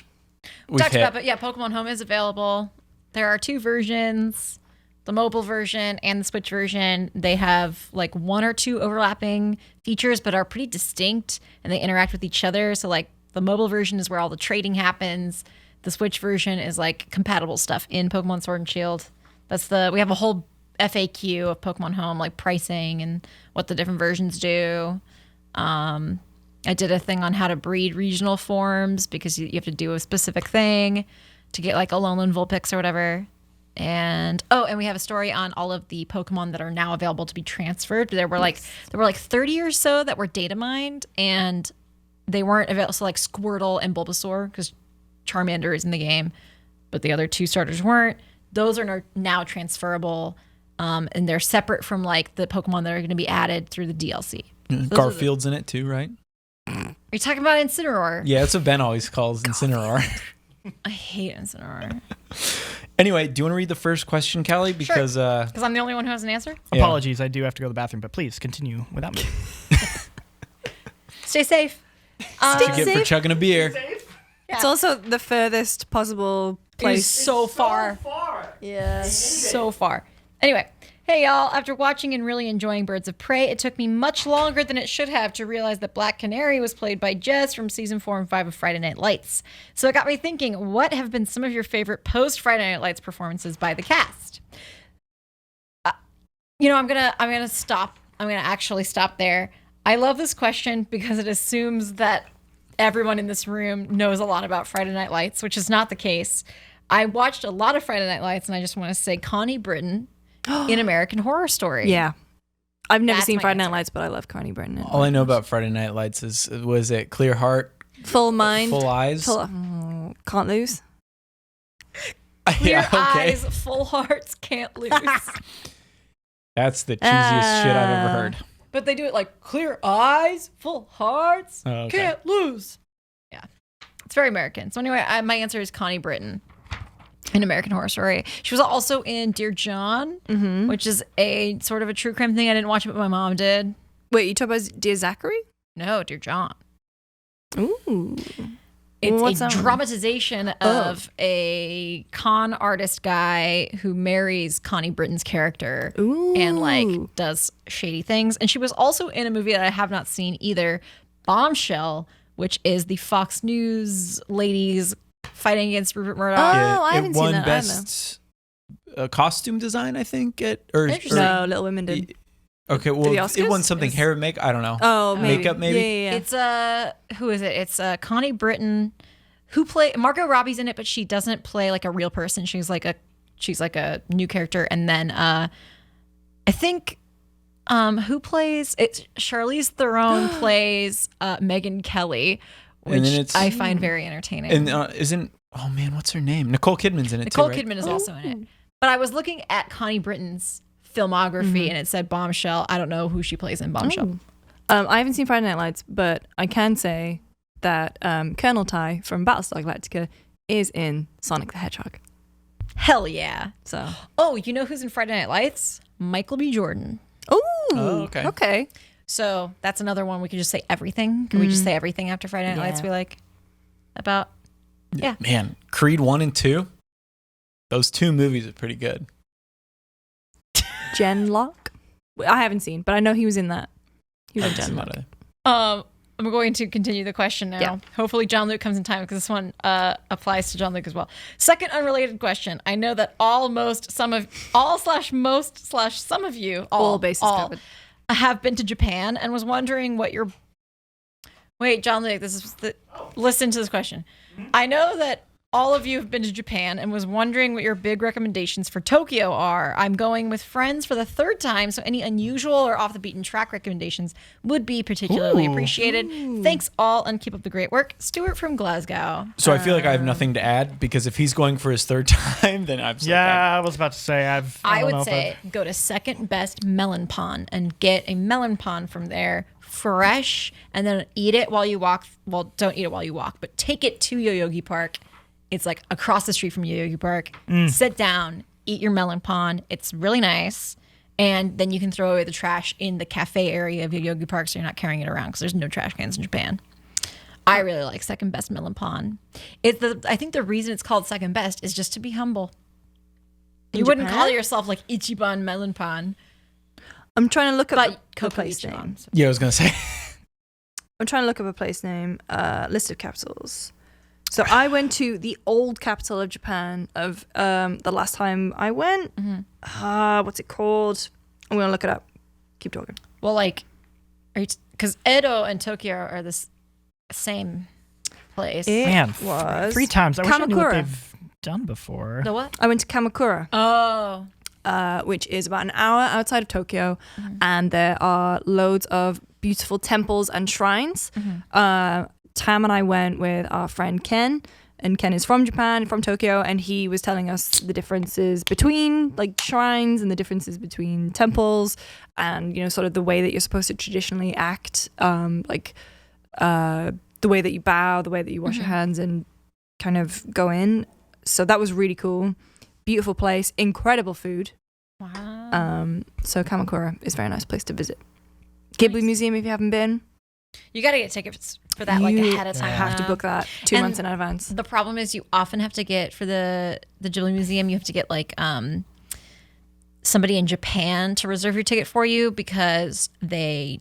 we've Talked hit. about, but yeah, Pokemon Home is available. There are two versions, the mobile version and the Switch version. They have like one or two overlapping features, but are pretty distinct, and they interact with each other. So like the mobile version is where all the trading happens. The Switch version is like compatible stuff in Pokemon Sword and Shield. We have a whole FAQ of Pokemon Home, like pricing and what the different versions do. I did a thing on how to breed regional forms because you have to do a specific thing to get like a Alolan Vulpix or whatever. And we have a story on all of the Pokemon that are now available to be transferred. There were like 30 or so that were data mined, and they weren't available. So like Squirtle and Bulbasaur, because Charmander is in the game, but the other two starters weren't. Those are now transferable, and they're separate from like the Pokemon that are going to be added through the DLC. Garfield's in it too, right? Are you talking about Incineroar? Yeah, that's what Ben always calls Incineroar. I hate Incineroar. Anyway, do you want to read the first question, Kallie? Because Because I'm the only one who has an answer. Yeah. Apologies, I do have to go to the bathroom, but please continue without me. Stay safe. to get for chugging a beer. It's also the furthest possible Place place. so far. Yeah. So far. Anyway, hey y'all, after watching and really enjoying Birds of Prey, it took me much longer than it should have to realize that Black Canary was played by Jess from season 4 and 5 of Friday Night Lights. So it got me thinking, what have been some of your favorite post Friday Night Lights performances by the cast? I'm gonna stop. I'm gonna actually stop there. I love this question because it assumes that everyone in this room knows a lot about Friday Night Lights, which is not the case. I watched a lot of Friday Night Lights, and I just want to say Connie Britton in American Horror Story. Yeah. I've never That's seen my Friday Night answer. Lights, but I love Connie Britton. All I know about Friday Night Lights was it Clear Heart, Full Mind. Full Eyes? Can't lose. Clear eyes, full hearts, can't lose. That's the cheesiest shit I've ever heard. But they do it like clear eyes, full hearts, Oh, okay. can't lose. Yeah. It's very American. So anyway, my answer is Connie Britton in American Horror Story. She was also in Dear John, which is a sort of a true crime thing. I didn't watch it, but my mom did. Wait, you talk about Dear Zachary? No, Dear John. Ooh. It's What's a that one? dramatization of a con artist guy who marries Connie Britton's character Ooh. and like does shady things. And she was also in a movie that I have not seen either, Bombshell, which is the Fox News ladies fighting against Rupert Murdoch. Oh, I haven't it seen won that best costume design, I think. Interesting. No, Little Women did. Okay, well, the it won Oscars? something. Hair and makeup. I don't know. Oh, maybe. Makeup, maybe? Yeah. It's who is it? It's Connie Britton, who Margot Robbie's in it, but she doesn't play like a real person. She's like a new character. And then I think who plays it? Charlize Theron plays Megyn Kelly, And then which it's- I find very entertaining. And oh man, what's her name? Nicole Kidman's in it Nicole too, right? Kidman is also in it. But I was looking at Connie Britton's filmography and it said Bombshell. I don't know who she plays in Bombshell. I haven't seen Friday Night Lights, but I can say that Colonel Ty from Battlestar Galactica is in Sonic the Hedgehog. Hell yeah. So. Oh, you know who's in Friday Night Lights? Michael B. Jordan. Ooh. Oh, okay. Okay. So that's another one we could just say everything. Can we just say everything after Friday Night Lights Yeah. we like about? Yeah. Man, Creed 1 and 2. Those two movies are pretty good. Jen Locke. I haven't seen, but I know he was in that. He was in John Luke. I'm going to continue the question now. Yeah. Hopefully John Luke comes in time because this one applies to John Luke as well. Second unrelated question. I know that all some of you All bases covered. have been to Japan and was wondering what your John Luke, listen to this question. I know that all of you have been to Japan and was wondering what your big recommendations for Tokyo are. I'm going with friends for the third time, so any unusual or off the beaten track recommendations would be particularly appreciated. Thanks all and keep up the great work. Stuart from Glasgow. So I feel like I have nothing to add because if he's going for his third time, then I'm I was about to say I would say go to Second Best Melon Pond and get a melon pond from there, fresh, and then eat it while you walk. Well, don't eat it while you walk, but take it to Yoyogi Park. It's like across the street from Yoyogi Park. Sit down, eat your melon pond. It's really nice. And then you can throw away the trash in the cafe area of Yoyogi Park so you're not carrying it around because there's no trash cans in Japan. I really like Second Best Melon Pond. I think the reason it's called Second Best is just to be humble. You wouldn't call yourself like Ichiban Melon Pond. I'm trying to look up But a place name. Yeah, I was going to say. I'm trying to look up a place name. List of capitals. So I went to the old capital of Japan of the last time I went. What's it called? I'm going to look it up. Keep talking. Well, like, because Edo and Tokyo are the same place. Man, was 3 times. I wish I knew what Kamakura. they've done before. The what? I went to Kamakura. Oh. Which is about an hour outside of Tokyo, and there are loads of beautiful temples and shrines. Tam and I went with our friend Ken, and Ken is from Japan, from Tokyo, and he was telling us the differences between like shrines and the differences between temples, and sort of the way that you're supposed to traditionally act, the way that you bow, the way that you wash your hands and kind of go in. So that was really cool. Beautiful place, incredible food. Wow. So Kamakura is a very nice place to visit. Ghibli Museum, if you haven't been. You got to get tickets for that like ahead of time. You have to book that 2 months in advance. The problem is you often have to get for the Ghibli Museum, you have to get like somebody in Japan to reserve your ticket for you because they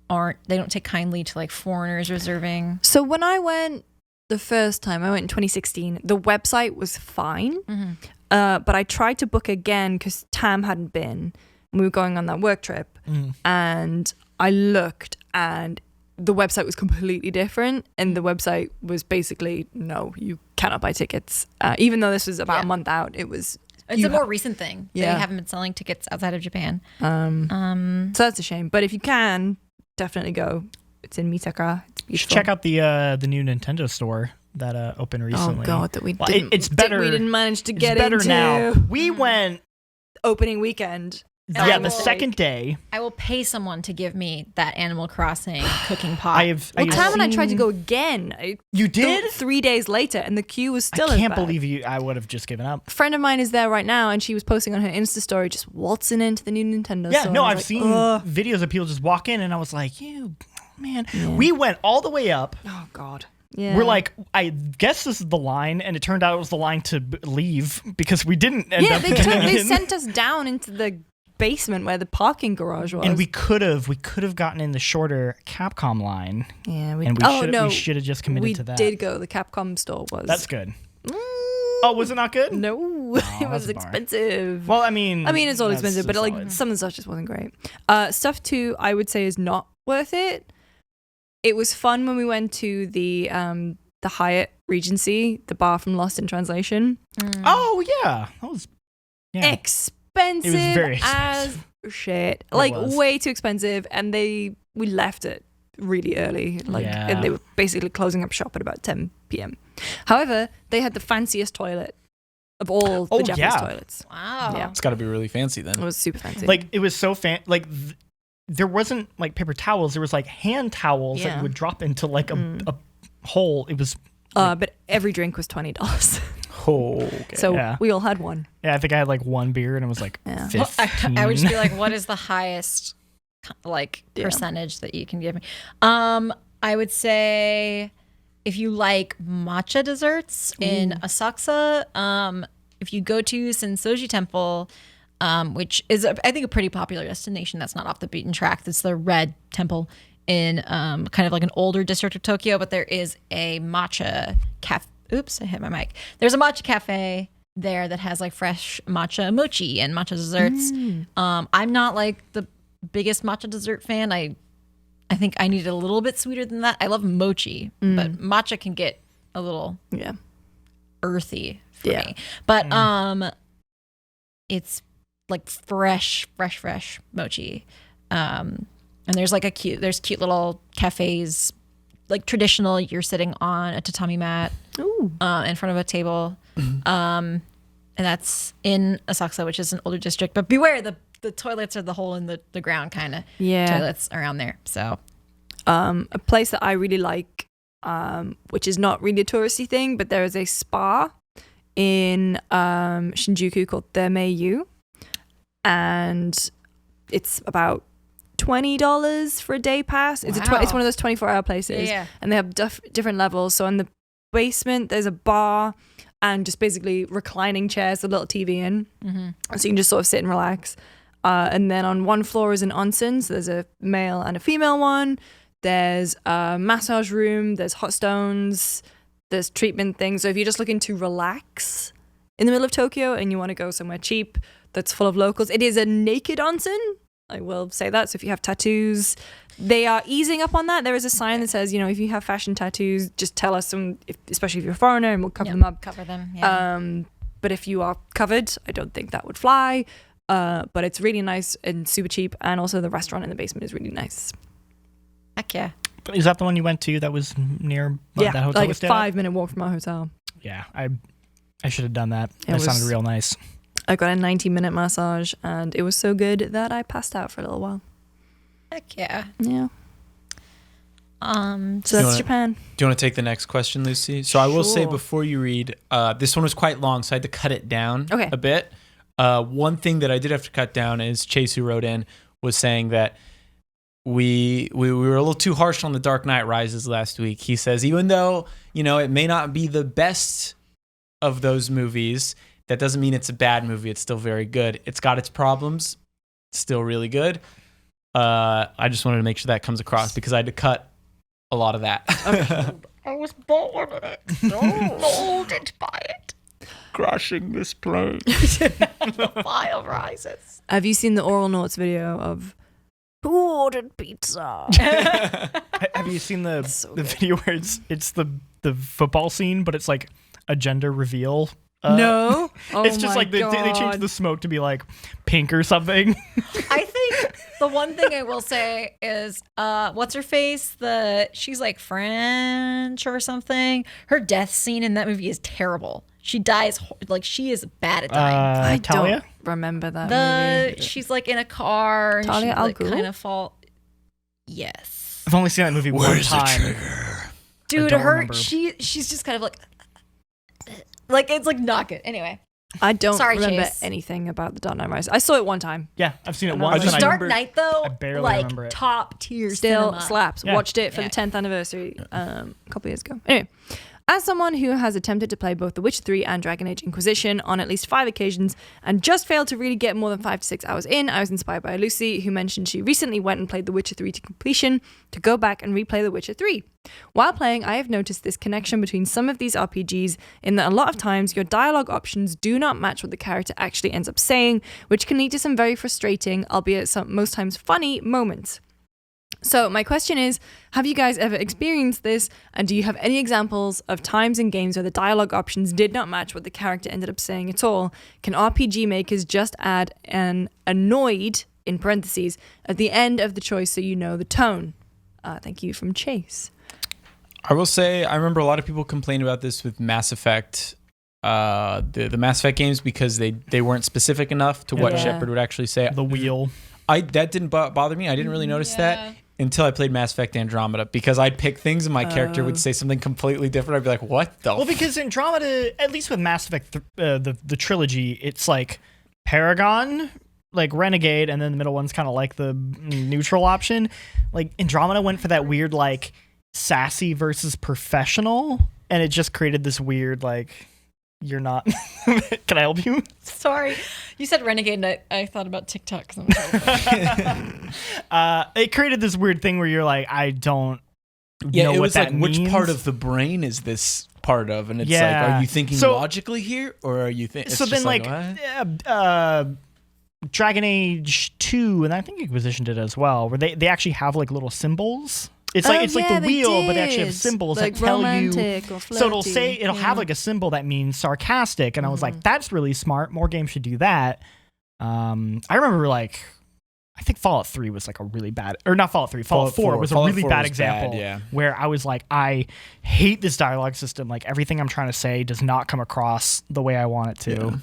don't take kindly to like foreigners reserving. So when I went the first time, I went in 2016, the website was fine. But I tried to book again because Tam hadn't been. We were going on that work trip, and I looked, and the website was completely different. And the website was basically, no, you cannot buy tickets. Even though this was about a month out, it's a more recent thing. Yeah. They haven't been selling tickets outside of Japan. So that's a shame. But if you can, definitely go. It's in Mitaka. It's beautiful. You should check out the new Nintendo store that opened recently. Oh God, that we Well, didn't. it's better. We didn't manage to get it's better into now. We went opening weekend. the second day. I will pay someone to give me that Animal Crossing cooking pot. Tam and I tried to go again. You did? 3 days later, and the queue was still. I as can't bad. believe you. I would have just given up. A friend of mine is there right now, and she was posting on her Insta story, just waltzing into the new Nintendo Yeah, store. no, I was I've like, seen ugh. videos of people just walk in, and I was like, man. We went all the way up. Oh God. Yeah. We're like, I guess this is the line, and it turned out it was the line to leave because we didn't end up getting they in. sent us down into the basement where the parking garage was. And we could have gotten in the shorter Capcom line. Yeah, we should have just committed to that. We did go. The Capcom store was. That's good. Oh, was it not good? No, it was that's a bummer. expensive. Well, I mean, it's all expensive, but like solid. some of the stuff just wasn't great. Stuff too, I would say, is not worth it. It was fun when we went to the Hyatt Regency, the bar from Lost in Translation. Oh yeah, that was Expensive. It was very expensive. As shit. It Like was. way too expensive, and we left it really early. And they were basically closing up shop at about 10 p.m. However, they had the fanciest toilet of all the Japanese toilets. Wow. Yeah. It's got to be really fancy then. It was super fancy. Like it was so there wasn't like paper towels. There was like hand towels that would drop into like a hole. It was. But every drink was $20. Oh, okay. So we all had one. Yeah, I think I had like one beer and it was like 15. I would just be like, what is the highest percentage that you can give me? I would say if you like matcha desserts in Asakusa, if you go to Sensoji Temple, which is I think a pretty popular destination that's not off the beaten track. It's the Red Temple in kind of like an older district of Tokyo, but there is a matcha cafe. Oops, I hit my mic. There's a matcha cafe there that has like fresh matcha mochi and matcha desserts. I'm not like the biggest matcha dessert fan. I think I need it a little bit sweeter than that. I love mochi, but matcha can get a little earthy for me. But it's like fresh mochi. And there's like cute little cafes, like traditional. You're sitting on a tatami mat in front of a table. And that's in Asakusa, which is an older district. But beware, the toilets are the hole in the ground kind of toilets around there. So a place that I really like, which is not really a touristy thing, but there is a spa in Shinjuku called Thermeiyu, and it's about $20 for a day pass. It's it's one of those 24-hour places, and they have different levels. So in the basement, there's a bar and just basically reclining chairs, a little TV in, so you can just sort of sit and relax. And then on one floor is an onsen, so there's a male and a female one. There's a massage room, there's hot stones, there's treatment things. So if you're just looking to relax in the middle of Tokyo and you want to go somewhere cheap that's full of locals, it is a naked onsen. I will say that. So if you have tattoos, they are easing up on that. There is a sign that says, if you have fashion tattoos, just tell us, especially if you're a foreigner, and we'll cover them up. Cover them, yeah. But if you are covered, I don't think that would fly. But it's really nice and super cheap. And also the restaurant in the basement is really nice. Heck yeah. Is that the one you went to that was near that hotel? Like a 5-minute walk from our hotel. Yeah, I should have done that. That sounded real nice. I got a 90-minute massage, and it was so good that I passed out for a little while. Heck yeah. Yeah. So that's Japan. Do you want to take the next question, Lucy? So I will say before you read, this one was quite long, so I had to cut it down a bit. One thing that I did have to cut down is Chase, who wrote in, was saying that we were a little too harsh on The Dark Knight Rises last week. He says, even though, it may not be the best of those movies, that doesn't mean it's a bad movie. It's still very good. It's got its problems. It's still really good. I just wanted to make sure that comes across because I had to cut a lot of that. I was bored of it. Molded by it. Crashing this plane. The fire rises. Have you seen the Oral Notes video of who ordered pizza? Have you seen the video where it's the football scene, but it's like a gender reveal? No. It's just like they changed the smoke to be like pink or something. I think the one thing I will say is what's her face? She's like French or something. Her death scene in that movie is terrible. She dies like she is bad at dying. I Talia? don't remember that movie. She's like in a car and Talia she al like Ghul? kind of fall. Yes. I've only seen that movie one time. Dude, don't remember. she's just kind of like it's like not good. Anyway. I don't remember Chase. anything about The Dark Knight Rises. I saw it one time. Yeah, I've seen it And once. I just Dark Knight though, I barely like remember it. top tier Still cinema. slaps. Yeah. Watched it for the 10th anniversary a couple years ago. Anyway, as someone who has attempted to play both The Witcher 3 and Dragon Age Inquisition on at least 5 occasions and just failed to really get more than 5 to 6 hours in, I was inspired by Lucy, who mentioned she recently went and played The Witcher 3 to completion to go back and replay The Witcher 3. While playing, I have noticed this connection between some of these RPGs in that a lot of times your dialogue options do not match what the character actually ends up saying, which can lead to some very frustrating, albeit most times funny, moments. So my question is, have you guys ever experienced this, and do you have any examples of times in games where the dialogue options did not match what the character ended up saying at all? Can RPG makers just add an annoyed, in parentheses, at the end of the choice so you know the tone? Thank you, from Chase. I will say, I remember a lot of people complained about this with Mass Effect, the Mass Effect games, because they weren't specific enough to what Shepard would actually say. The wheel. That didn't bother me. I didn't really notice that until I played Mass Effect Andromeda, because I'd pick things and my character would say something completely different. I'd be like, what the? Well, because Andromeda, at least with Mass Effect, the trilogy, it's like Paragon, like Renegade, and then the middle one's kind of like the neutral option. Like Andromeda went for that weird like sassy versus professional, and it just created this weird like you're not. Can I help you? Sorry. You said renegade, and I thought about TikTok. It created this weird thing where you're like, I don't know it what was that like, means. which part of the brain is this part of? And it's like, Yeah. are you thinking So- logically here, or are you thinking? So then, what? Dragon Age 2, and I think Inquisition did as well, where they actually have like little symbols. It's like the wheel, but they actually have symbols like that tell you. or So it'll flirty. it'll have like a symbol that means sarcastic, and I was like, that's really smart. More games should do that. I remember like, I think Fallout 3 was like a really bad, or not Fallout 3, Fallout 4 was a Fallout really 4 bad was example bad, yeah. where I was like, I hate this dialogue system. Like everything I'm trying to say does not come across the way I want it to. Yeah.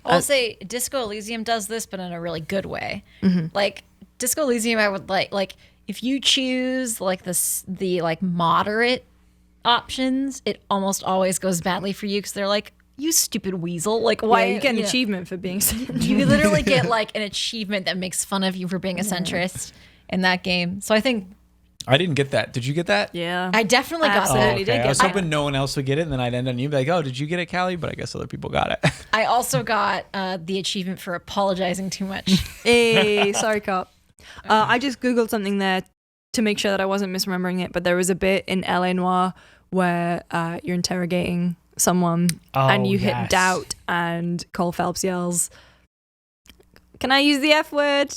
I'll say Disco Elysium does this, but in a really good way. Like Disco Elysium, I would like if you choose like the like moderate options, it almost always goes badly for you because they're like, you stupid weasel. Like why you get an know, achievement for being You literally get like an achievement that makes fun of you for being a centrist in that game. So I think I didn't get that. Did you get that? Yeah. I definitely got Absolutely. that. did I was get hoping no one else would get it, and then I'd end on you, be like, "Oh, did you get it, Kallie?" But I guess other people got it. I also got the achievement for apologizing too much. Hey, sorry, cop. I just Googled something there to make sure that I wasn't misremembering it, but there was a bit in LA Noire where you're interrogating someone and you hit yes. doubt, and Cole Phelps yells, "Can I use the F word?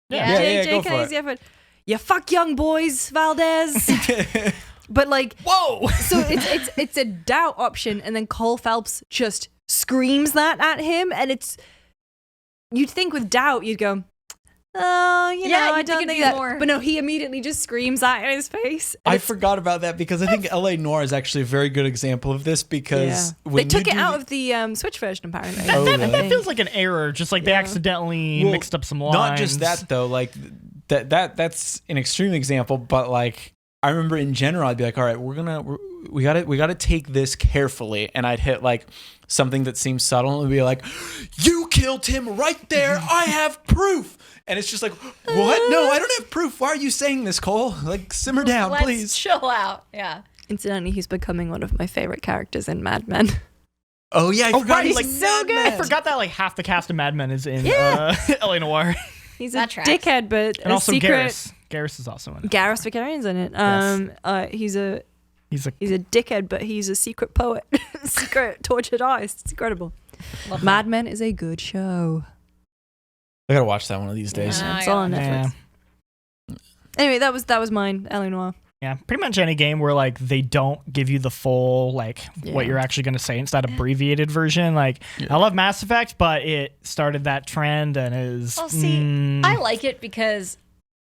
Yeah, JJ, go can for I use it. the F word? You fuck young boys, Valdez." But like, Whoa! so it's a doubt option, and then Cole Phelps just screams that at him, and it's, you'd think with doubt you'd go, oh, you know, Yeah, I you'd think don't it'd think be that. more- But no, he immediately just screams that in his face. And I it's- forgot about that because I think LA Noire is actually a very good example of this because they when took you it do out of the Switch version apparently. Oh, that, really? that feels like an error. Just like they Yeah. accidentally Well, mixed up some lines. Not just that though, like that's an extreme example, but like I remember in general, I'd be like, all right, we gotta take this carefully, and I'd hit like something that seems subtle and be like, you killed him right there. I have proof. And it's just like, what? No, I don't have proof. Why are you saying this, Cole? Like, simmer down, Let's please. chill out. Yeah. Incidentally, he's becoming one of my favorite characters in Mad Men. Oh yeah, I Oh, forgot right, he's like, so good. I forgot that like half the cast of Mad Men is in LA Noire. He's That a tracks. dickhead, but And a also secret. Garrus. Garrus is also in it. Garrus Vicarian's in it. Yes. He's a He's a dickhead, but he's a secret poet. Secret tortured artist. It's incredible. Love Mad Men is a good show. I gotta watch that one of these days. Yeah. It's all on Netflix. yeah. Anyway, that was mine, Eleanor. Yeah, pretty much any game where like they don't give you the full like what Yeah. you're actually going to say. It's that abbreviated version. Like I love Mass Effect, but it started that trend and is. Well, see, I like it because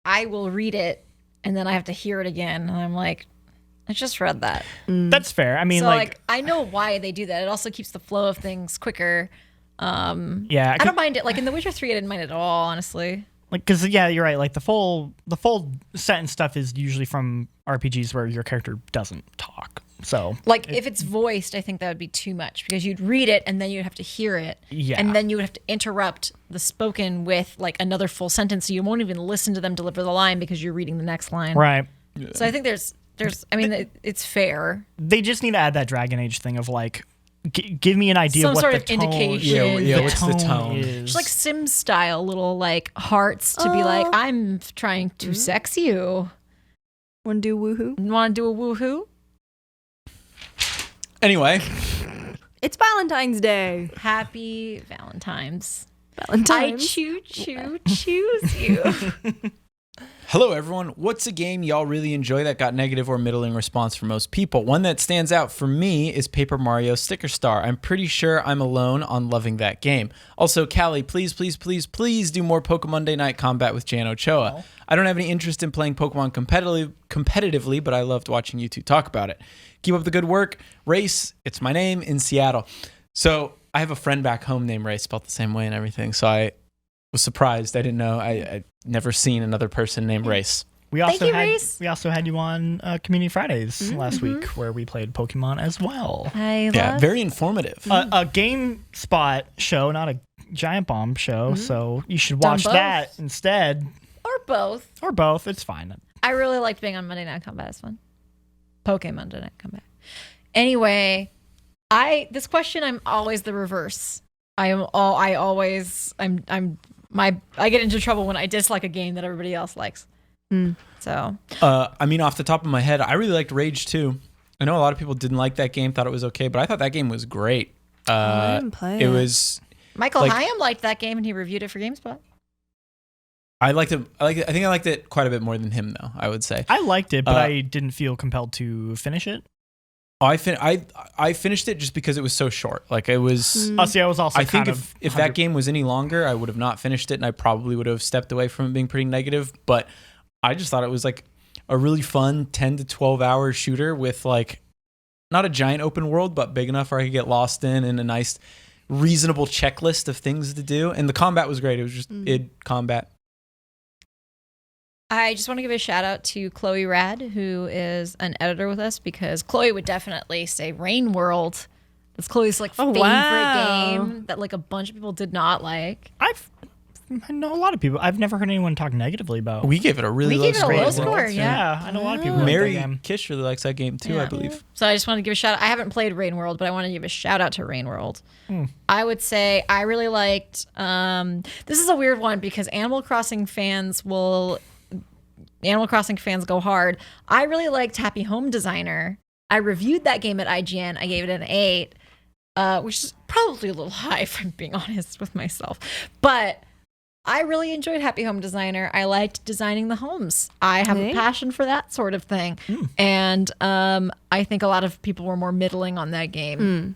I will read it and then I have to hear it again, and I'm like, I just read that. That's fair. I mean, So like I know why they do that. It also keeps the flow of things quicker. yeah, I don't mind it. Like in The Witcher 3, I didn't mind it at all, honestly. like because yeah, you're right. Like the full sentence stuff is usually from RPGs where your character doesn't talk. So Like if it's voiced, I think that would be too much because you'd read it and then you'd have to hear it. Yeah. And then you would have to interrupt the spoken with like another full sentence. So you won't even listen to them deliver the line because you're reading the next line. right, So I think there's I mean, it's fair. they just need to add that Dragon Age thing of like give me an idea Some of what sort the of tone, indication. Yeah, what's the tone? is. Just like Sims style little like hearts to be like, I'm trying to sex you. Want to do woohoo? Want to do a woohoo? Anyway, It's Valentine's Day. Happy Valentine's. Valentine's. choose you. hello everyone. What's a game y'all really enjoy that got negative or middling response from most people? One that stands out for me is Paper Mario Sticker Star. I'm pretty sure I'm alone on loving that game. Also, Kallie, please do more Pokemon Day Night Combat with Jan Ochoa. I don't have any interest in playing Pokemon competitively, but I loved watching you two talk about it. Keep up the good work. Race, it's my name, in Seattle. So I have a friend back home named Race, spelled the same way and everything. So I was surprised. I didn't know. I'd never seen another person named Race. We also you, had Reese. we also had you on Community Fridays last week where we played Pokemon as well. Yeah, very informative. A GameSpot show, not a Giant Bomb show, so you should watch both. that instead, Or both. or both. It's fine. I really liked being on Monday Night Combat. It's fun. Pokemon Monday Night Combat. Anyway, This question, I'm always the reverse. I get into trouble when I dislike a game that everybody else likes. So, I mean, off the top of my head, I really liked Rage 2. I know a lot of people didn't like that game, thought it was okay, but I thought that game was great. I didn't play it was Michael like, Hyam liked that game and he reviewed it for GameSpot. I liked it. I think I liked it quite a bit more than him, though. I would say I liked it, but I didn't feel compelled to finish it. I finished it just because it was so short. Like it was. I was also. I think if that game was any longer, I would have not finished it, and I probably would have stepped away from it being pretty negative. But I just thought it was like a really fun 10 to 12 hour shooter with like not a giant open world, but big enough where I could get lost in, and a nice, reasonable checklist of things to do. And the combat was great. It was just combat. I just want to give a shout out to Chloe Rad, who is an editor with us, because Chloe would definitely say Rain World. That's Chloe's like favorite game that like a bunch of people did not like. I know a lot of people. I've never heard anyone talk negatively about. We gave it a really low score. Yeah. I know a lot of people. Mary like that game. Kish really likes that game too, I believe. So I just want to give a shout out. I haven't played Rain World, but I want to give a shout out to Rain World. I would say I really liked. This is a weird one because Animal Crossing fans go hard. I really liked Happy Home Designer. I reviewed that game at IGN. I gave it an 8, which is probably a little high if I'm being honest with myself. But I really enjoyed Happy Home Designer. I liked designing the homes. I have a passion for that sort of thing. And I think a lot of people were more middling on that game.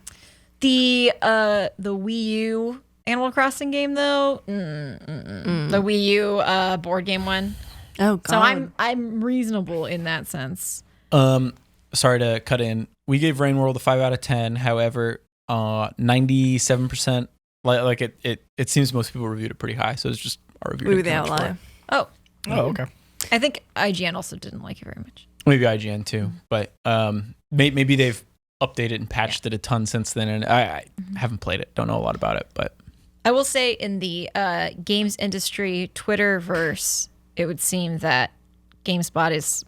The Wii U Animal Crossing game, though, the Wii U board game one. Oh God. So I'm reasonable in that sense. Sorry to cut in. We gave Rain World a 5 out of 10. However, 97%. Like it seems most people reviewed it pretty high. So it's just our review. We were the outlier. Oh, okay. I think IGN also didn't like it very much. Maybe IGN too, but maybe they've updated and patched it a ton since then. And I haven't played it. Don't know a lot about it, but I will say in the games industry Twitterverse, it would seem that GameSpot is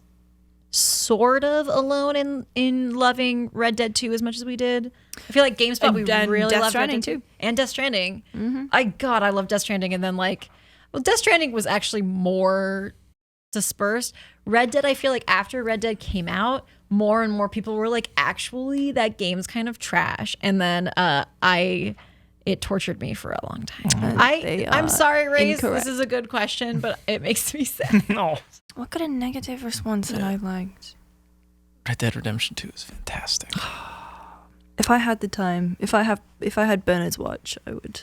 sort of alone in loving Red Dead 2 as much as we did. I feel like GameSpot, we really Death loved Stranding Red Dead 2. too. And Death Stranding. I love Death Stranding. And then Death Stranding was actually more dispersed. Red Dead, I feel like after Red Dead came out, more and more people were like, actually, that game's kind of trash. And then it tortured me for a long time. I'm sorry, Raze. incorrect. This is a good question, but it makes me sad. No. What got a negative response that I liked? Red Dead Redemption 2 is fantastic. If I had the time, if I had Bernard's watch, I would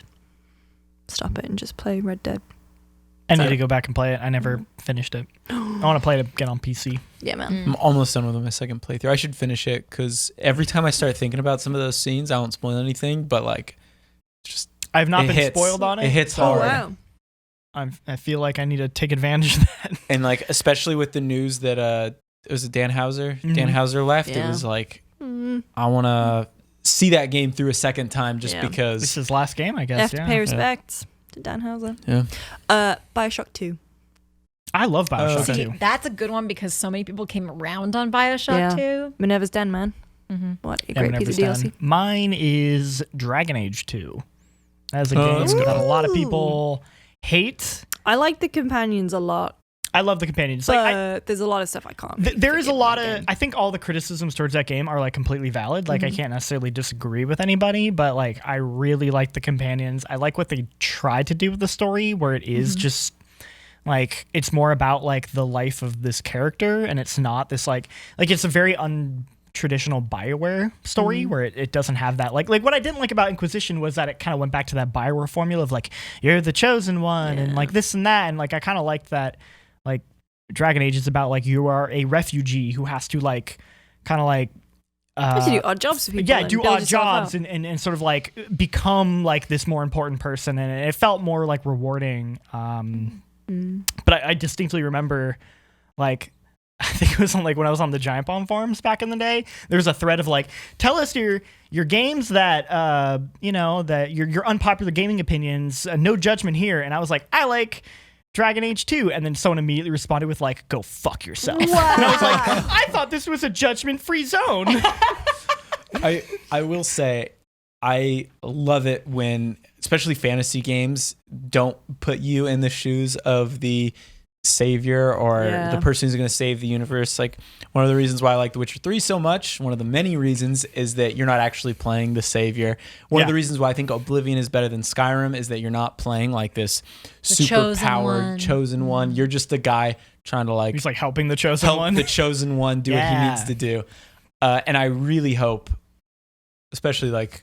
stop it and just play Red Dead. I need to go back and play it. I never finished it. I want to play it again on PC. Yeah, man. I'm almost done with my second playthrough. I should finish it because every time I start thinking about some of those scenes, I won't spoil anything, but like, just I've not been spoiled on it. It hits Oh hard. wow. I feel like I need to take advantage of that. And like, especially with the news that it was Dan Houser. Dan Houser left. Yeah. It was like, I want to see that game through a second time just This because. is his last game, I You guess. have to pay respects to Dan Houser. Yeah. Bioshock 2. I love Bioshock See, 2. that's a good one because so many people came around on Bioshock 2. Minerva's Den, man. What a great piece of DLC. Mine is Dragon Age 2. As a Oh, game that's good. that a lot of people hate. I like the companions a lot. I love the companions. But there's a lot of stuff I can't. There is a forgive lot in that of. game. I think all the criticisms towards that game are like completely valid. Like I can't necessarily disagree with anybody, but like I really like the companions. I like what they tried to do with the story, where it is just like it's more about like the life of this character, and it's not this like it's a very untraditional BioWare story where it doesn't have that like what I didn't like about Inquisition was that it kind of went back to that BioWare formula of like you're the chosen one and like this and that, and like I kind of liked that. Like Dragon Age is about like you are a refugee who has to like kind of like You have to do odd jobs for people. yeah, and do build odd yourself jobs up. and sort of like become like this more important person, and it felt more like rewarding. But I distinctly remember like I think it was on like when I was on the Giant Bomb forums back in the day, there was a thread of like, tell us your games that you know, that your unpopular gaming opinions, no judgment here. And I was like, I like Dragon Age 2, and then someone immediately responded with like, go fuck yourself. Wow. And I was like, I thought this was a judgment-free zone. I will say I love it when, especially fantasy games, don't put you in the shoes of the savior or the person who's going to save the universe. Like, one of the reasons why I like The Witcher 3 so much, one of the many reasons, is that you're not actually playing the savior. One of the reasons why I think Oblivion is better than Skyrim is that you're not playing like this super powered chosen one. You're just a guy trying to like, he's like helping the chosen one. The chosen one do what he needs to do. And I really hope, especially like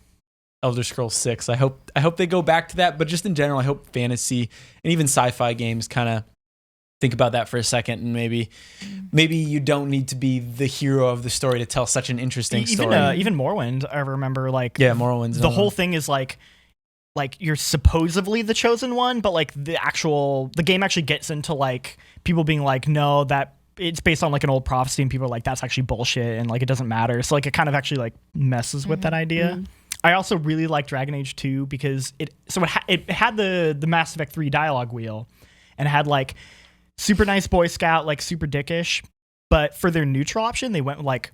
Elder Scrolls 6, I hope they go back to that. But just in general, I hope fantasy and even sci-fi games kind of think about that for a second, and maybe you don't need to be the hero of the story to tell such an interesting story. Even Morrowind, I remember Morrowind's the whole thing is like you're supposedly the chosen one, but like the game actually gets into like people being like, no, that it's based on like an old prophecy, and people are like, that's actually bullshit, and like it doesn't matter. So like it kind of actually like messes with that idea. I also really like Dragon Age 2 because it had the Mass Effect 3 dialogue wheel, and it had like super nice Boy Scout, like super dickish, but for their neutral option, they went like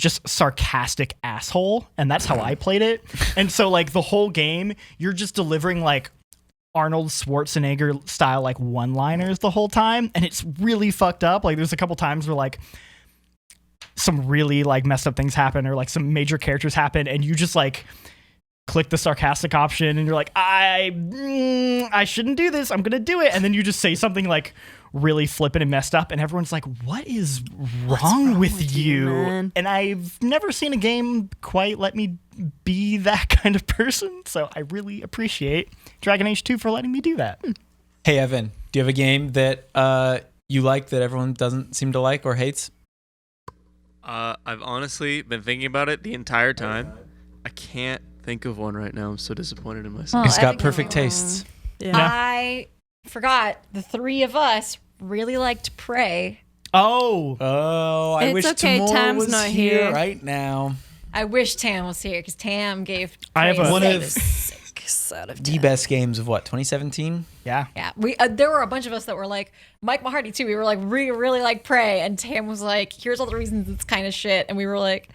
just sarcastic asshole, and that's how I played it. And so like the whole game, you're just delivering like Arnold Schwarzenegger style like one-liners the whole time, and it's really fucked up. Like there's a couple times where like some really like messed up things happen, or like some major characters happen, and you just like click the sarcastic option, and you're like, I shouldn't do this, I'm gonna do it, and then you just say something like really flippant and messed up, and everyone's like, what is wrong with you? Man? And I've never seen a game quite let me be that kind of person, so I really appreciate Dragon Age 2 for letting me do that. Hey Evan, do you have a game that you like that everyone doesn't seem to like or hates? I've honestly been thinking about it the entire time. I can't think of one right now. I'm so disappointed in myself. He's got perfect tastes. Yeah. I forgot the three of us really liked Prey. Oh, I It's wish okay, Tamora Tam's was not here here. right now. I wish Tam was here because Tam gave I have Prey one of 6 out of 10. the best games of 2017. yeah. Yeah, we there were a bunch of us that were like Mike Mahardy too. We were like really like Prey, and Tam was like, "Here's all the reasons it's kind of shit," and we were like,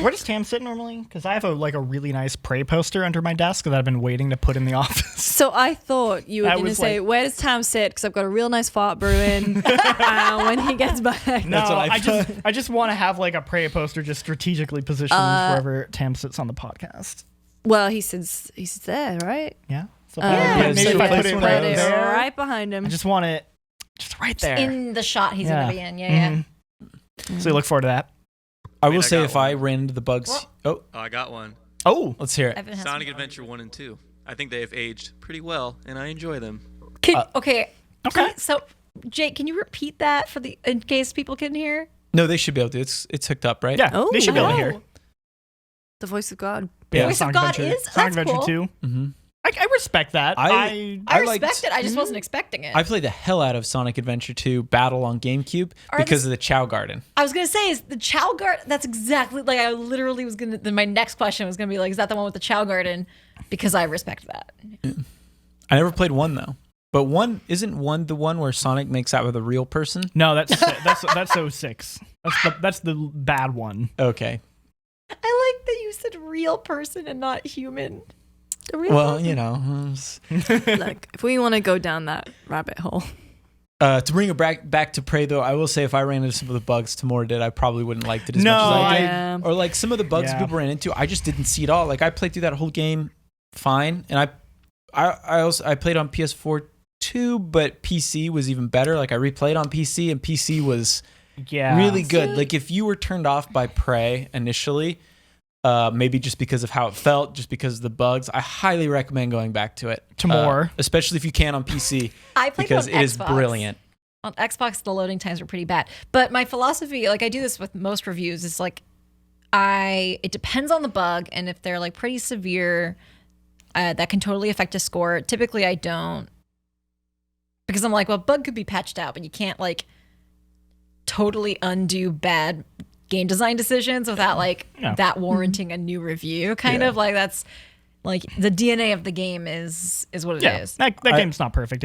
Where does Tam sit normally? Because I have a really nice Prey poster under my desk that I've been waiting to put in the office. So I thought you were That going to was say, like- where does Tam sit? Because I've got a real nice fart brewing when he gets back. No, That's what I just want to have like a Prey poster just strategically positioned wherever Tam sits on the podcast. Well, he sits there, right? Yeah. So Yeah, maybe so if I place put it one of right those. there, right behind him. I just want it just right there. in the shot he's Yeah. gonna be in. Yeah. So you look forward to that. I Wait, will I say got if one. I ran into the bugs. Oh, Oh, I got one. Oh, let's hear it. Evan has Sonic some- Adventure 1 and 2. I think they have aged pretty well, and I enjoy them. Okay. Okay. So, Jake, can you repeat that for in case people can hear? No, they should be able to. It's hooked up, right? yeah. Oh, they should be able to wow. hear. The voice of God. Yeah. Voice of Sonic God Adventure, is- Sonic that's Adventure cool. 2. Mm-hmm. I respect that. I respect liked- it. I just wasn't expecting it. I played the hell out of Sonic Adventure 2 Battle on GameCube Are because this- of the Chow Garden. I was gonna say is the Chow Garden. That's exactly like I literally was gonna. Then my next question was gonna be like, is that the one with the Chow Garden? Because I respect that. I never played one though. But isn't one the one where Sonic makes out with a real person? No, that's 06. That's the bad one. Okay. I like that you said real person and not human. The real Well, person. you know. Look, if we want to go down that rabbit hole. To bring it back to Prey though, I will say if I ran into some of the bugs Tamora did, I probably wouldn't liked it as No, much as I did. Yeah. Or like some of the bugs Yeah. people ran into, I just didn't see at all. Like I played through that whole game fine, and I played on PS4 too, but PC was even better. Like I replayed on PC, and PC was really good. Like if you were turned off by Prey initially, maybe just because of how it felt, just because of the bugs, I highly recommend going back to it. Tamora. Especially if you can on PC, I played because it it on is Xbox. brilliant. On Xbox, the loading times were pretty bad. But my philosophy, like I do this with most reviews, is like it depends on the bug, and if they're like pretty severe, that can totally affect a score. Typically, I don't, because I'm like, well, bug could be patched out, but you can't like totally undo bad game design decisions without like that warranting a new review. Kind of like that's like the DNA of the game is what it is. That game's not perfect.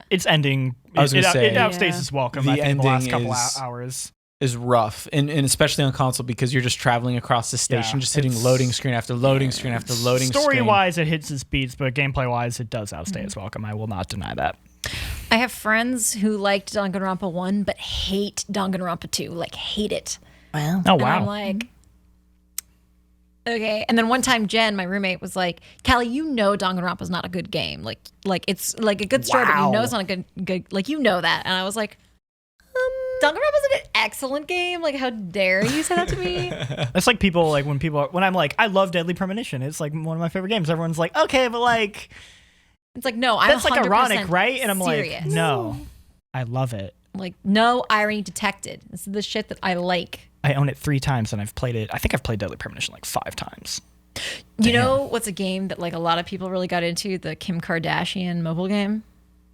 It's ending. I was gonna say, it outstays its welcome. the I think in the last ending couple is- hours. is rough, and especially on console because you're just traveling across the station, just hitting loading screen after loading screen after loading screen. Story-wise, it hits its beats, but gameplay-wise, it does outstay its welcome. I will not deny that. I have friends who liked Danganronpa 1 but hate Danganronpa 2, like hate it. Well, Oh, And wow. I'm like, okay. And then one time Jen, my roommate, was like, Kallie, you know Danganronpa's not a good game. Like it's like a good story, but you know it's not a good like you know that. And I was like, Danganronpa's an excellent game. Like, how dare you say that to me? It's like people, like when I'm like, I love Deadly Premonition. It's like one of my favorite games. Everyone's like, okay, but like, It's like, no, I'm that's like 100% ironic, right? And I'm serious. like, no, I love it. Like, no irony detected. This is the shit that I like. I own it 3 times and I've played it. I think I've played Deadly Premonition like 5 times. You know what's a game that like a lot of people really got into? The Kim Kardashian mobile game.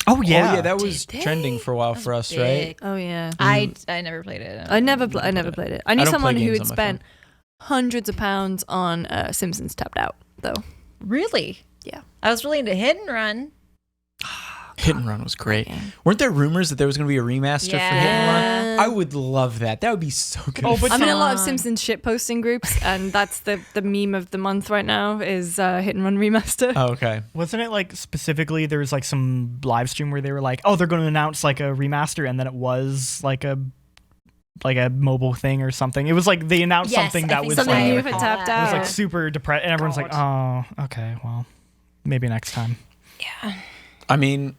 Oh Oh yeah, that was trending for a while for us, right? Big. oh yeah. I never played it. I never played it. I knew I don't play someone who games had on my spent hundreds of pounds on Simpsons Tapped Out, though. Really? Yeah. I was really into Hit and Run. Hit and Run was great. Weren't there rumors that there was going to be a remaster for Hit and Run? I would love that. That would be so good. Oh, but I'm in a lot of Fun. Simpsons shit posting groups, and that's the meme of the month right now is Hit and Run remaster. Oh, okay. Wasn't it like specifically there was like some live stream where they were like, oh, they're going to announce like a remaster, and then it was like a mobile thing or something. It was like they announced Yes, something I that think was so. Something like, new it for recall Tapped that. was Out. like super depressed, and everyone's like, oh, okay, well, maybe next time. I mean,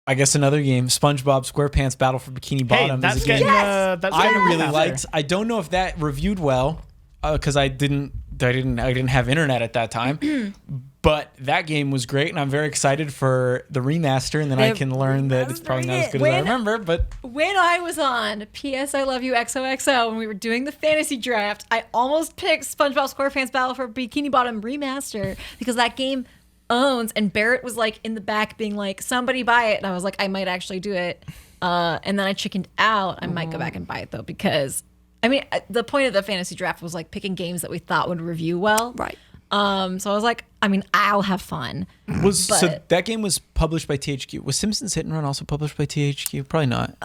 I guess another game, SpongeBob SquarePants Battle for Bikini Bottom. Hey, that's is a game getting that's I getting really faster. liked. I don't know if that reviewed well because I didn't have internet at that time. But that game was great, and I'm very excited for the remaster. And then I They're can learn that it's probably not as good as I remember. But When I was on PS I Love You XOXO and we were doing the fantasy draft, I almost picked SpongeBob SquarePants Battle for Bikini Bottom remaster because that game owns, and Barrett was like in the back being like, somebody buy it. And I was like, I might actually do it. And then I chickened out. I might go back and buy it though, because I mean, the point of the fantasy draft was like picking games that we thought would review well. Right. So I was like, I mean, I'll have fun. so that game was published by THQ. Was Simpsons Hit and Run also published by THQ? Probably not.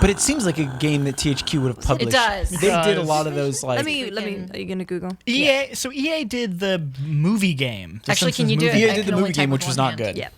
But it seems like a game that THQ would have published. does. They It did a does. lot of those like. Let me. Are you gonna Google? EA, so EA did the movie game. The Actually, can Simpsons you do it? movie. EA I did can the only movie type game, with which was one not hand. good. Yeah.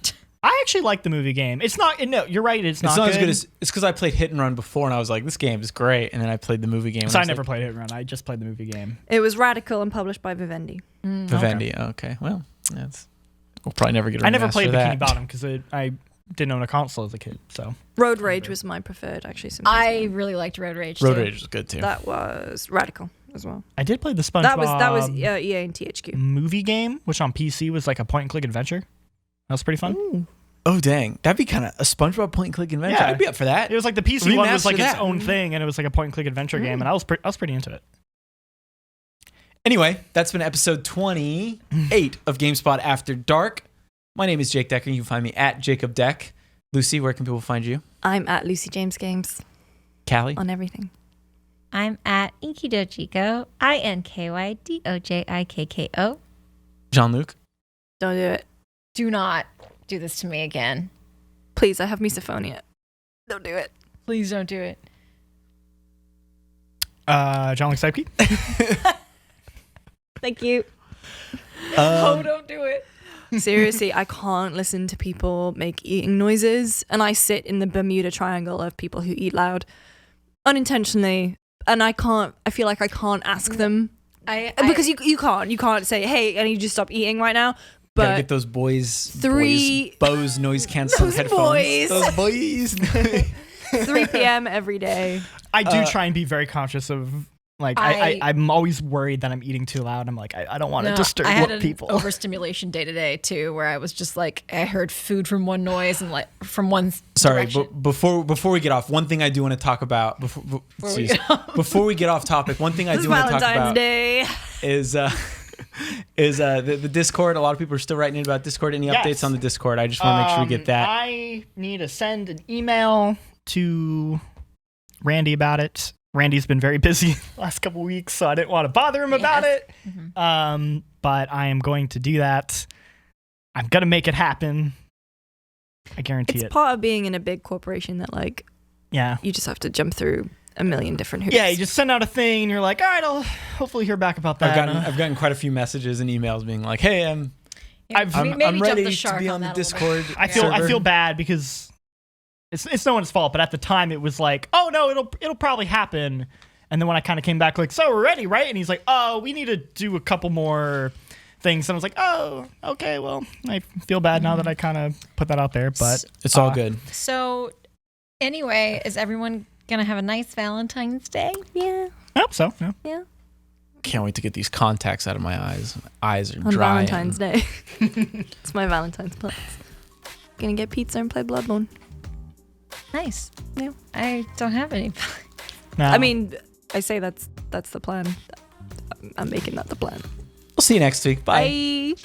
I actually like the movie game. It's not. No, you're right. It's It's not not as good as. It's because I played Hit and Run before, and I was like, "This game is great." And then I played the movie game. So I and never was played Hit and Run. I just played the movie game. It was Radical and published by Vivendi. like, Vivendi. Okay, well, we'll probably never get. A I never remaster played of that. Bikini Bottom because I didn't own a console as a kid. So Road Rage was my preferred, actually. Simpsons I game. really liked Road Rage. Road too. Rage was good too. That was Radical as well. I did play the SpongeBob. That was EA and THQ. movie game, which on PC was like a point and click adventure. That was pretty fun. Ooh. Oh dang, that'd be kind of a SpongeBob point and click adventure. Yeah. I'd be up for that. It was like the PC one was like Remaster its that. own thing, and it was like a point and click adventure game, and I was pretty into it. Anyway, that's been episode 28 of GameSpot After Dark. My name is Jake Decker. You can find me at Jacob Deck. Lucy, where can people find you? I'm at Lucy James Games Kallie? on everything. I'm at Inkydojiko, INKYDOJIKKO. Jean-Luc? Don't do it. Do not do this to me again. Please, I have misophonia. Don't do it. Please don't do it. John Luke Thank you. Oh, don't do it. Seriously, I can't listen to people make eating noises, and I sit in the Bermuda Triangle of people who eat loud unintentionally, and I feel like I can't ask them because you can't say, hey, I need you to stop eating right now. Gotta But get those boys, Three- Bose noise canceling Those headphones. boys. Those boys. 3 p.m. every day. I do try and be very conscious of, like, I'm always worried that I'm eating too loud. I'm like, I don't want to disturb I had an people. overstimulation day today too, where I was just like, I heard food from one noise and like from one Sorry, direction. but before we get off, one thing I do want to talk about before we get off topic, one thing I It's do want to talk Valentine's about Day. is the Discord. A lot of people are still writing in about Discord. Any Yes. updates on the Discord? I just want to make sure we get that. I need to send an email to Randy about it. Randy's been very busy the last couple weeks, so I didn't want to bother him about it. But I am going to do that. I'm going to make it happen. I guarantee It's it. part of being in a big corporation that, like, Yeah. you just have to jump through a million different hoops. Yeah, you just send out a thing, and you're like, all right, I'll hopefully hear back about that. I've gotten quite a few messages and emails being like, "Hey, I'm Maybe I'm jump ready the to shark be on the that a little Discord." bit. I feel bad because it's no one's fault, but at the time it was like, oh no, it'll probably happen. And then when I kind of came back, like, so we're ready, right? And he's like, oh, we need to do a couple more things. And I was like, oh, okay, well, I feel bad now that I kind of put that out there, but It's all good. So, anyway, is everyone gonna have a nice Valentine's Day? Yeah. I hope so. Yeah. Yeah. Can't wait to get these contacts out of my eyes. My eyes are On dry. Valentine's Day. It's my Valentine's plans. Gonna get pizza and play Bloodborne. Nice. Yeah. I don't have any. No. I mean, I say that's the plan. I'm making that the plan. We'll see you next week. Bye. Bye.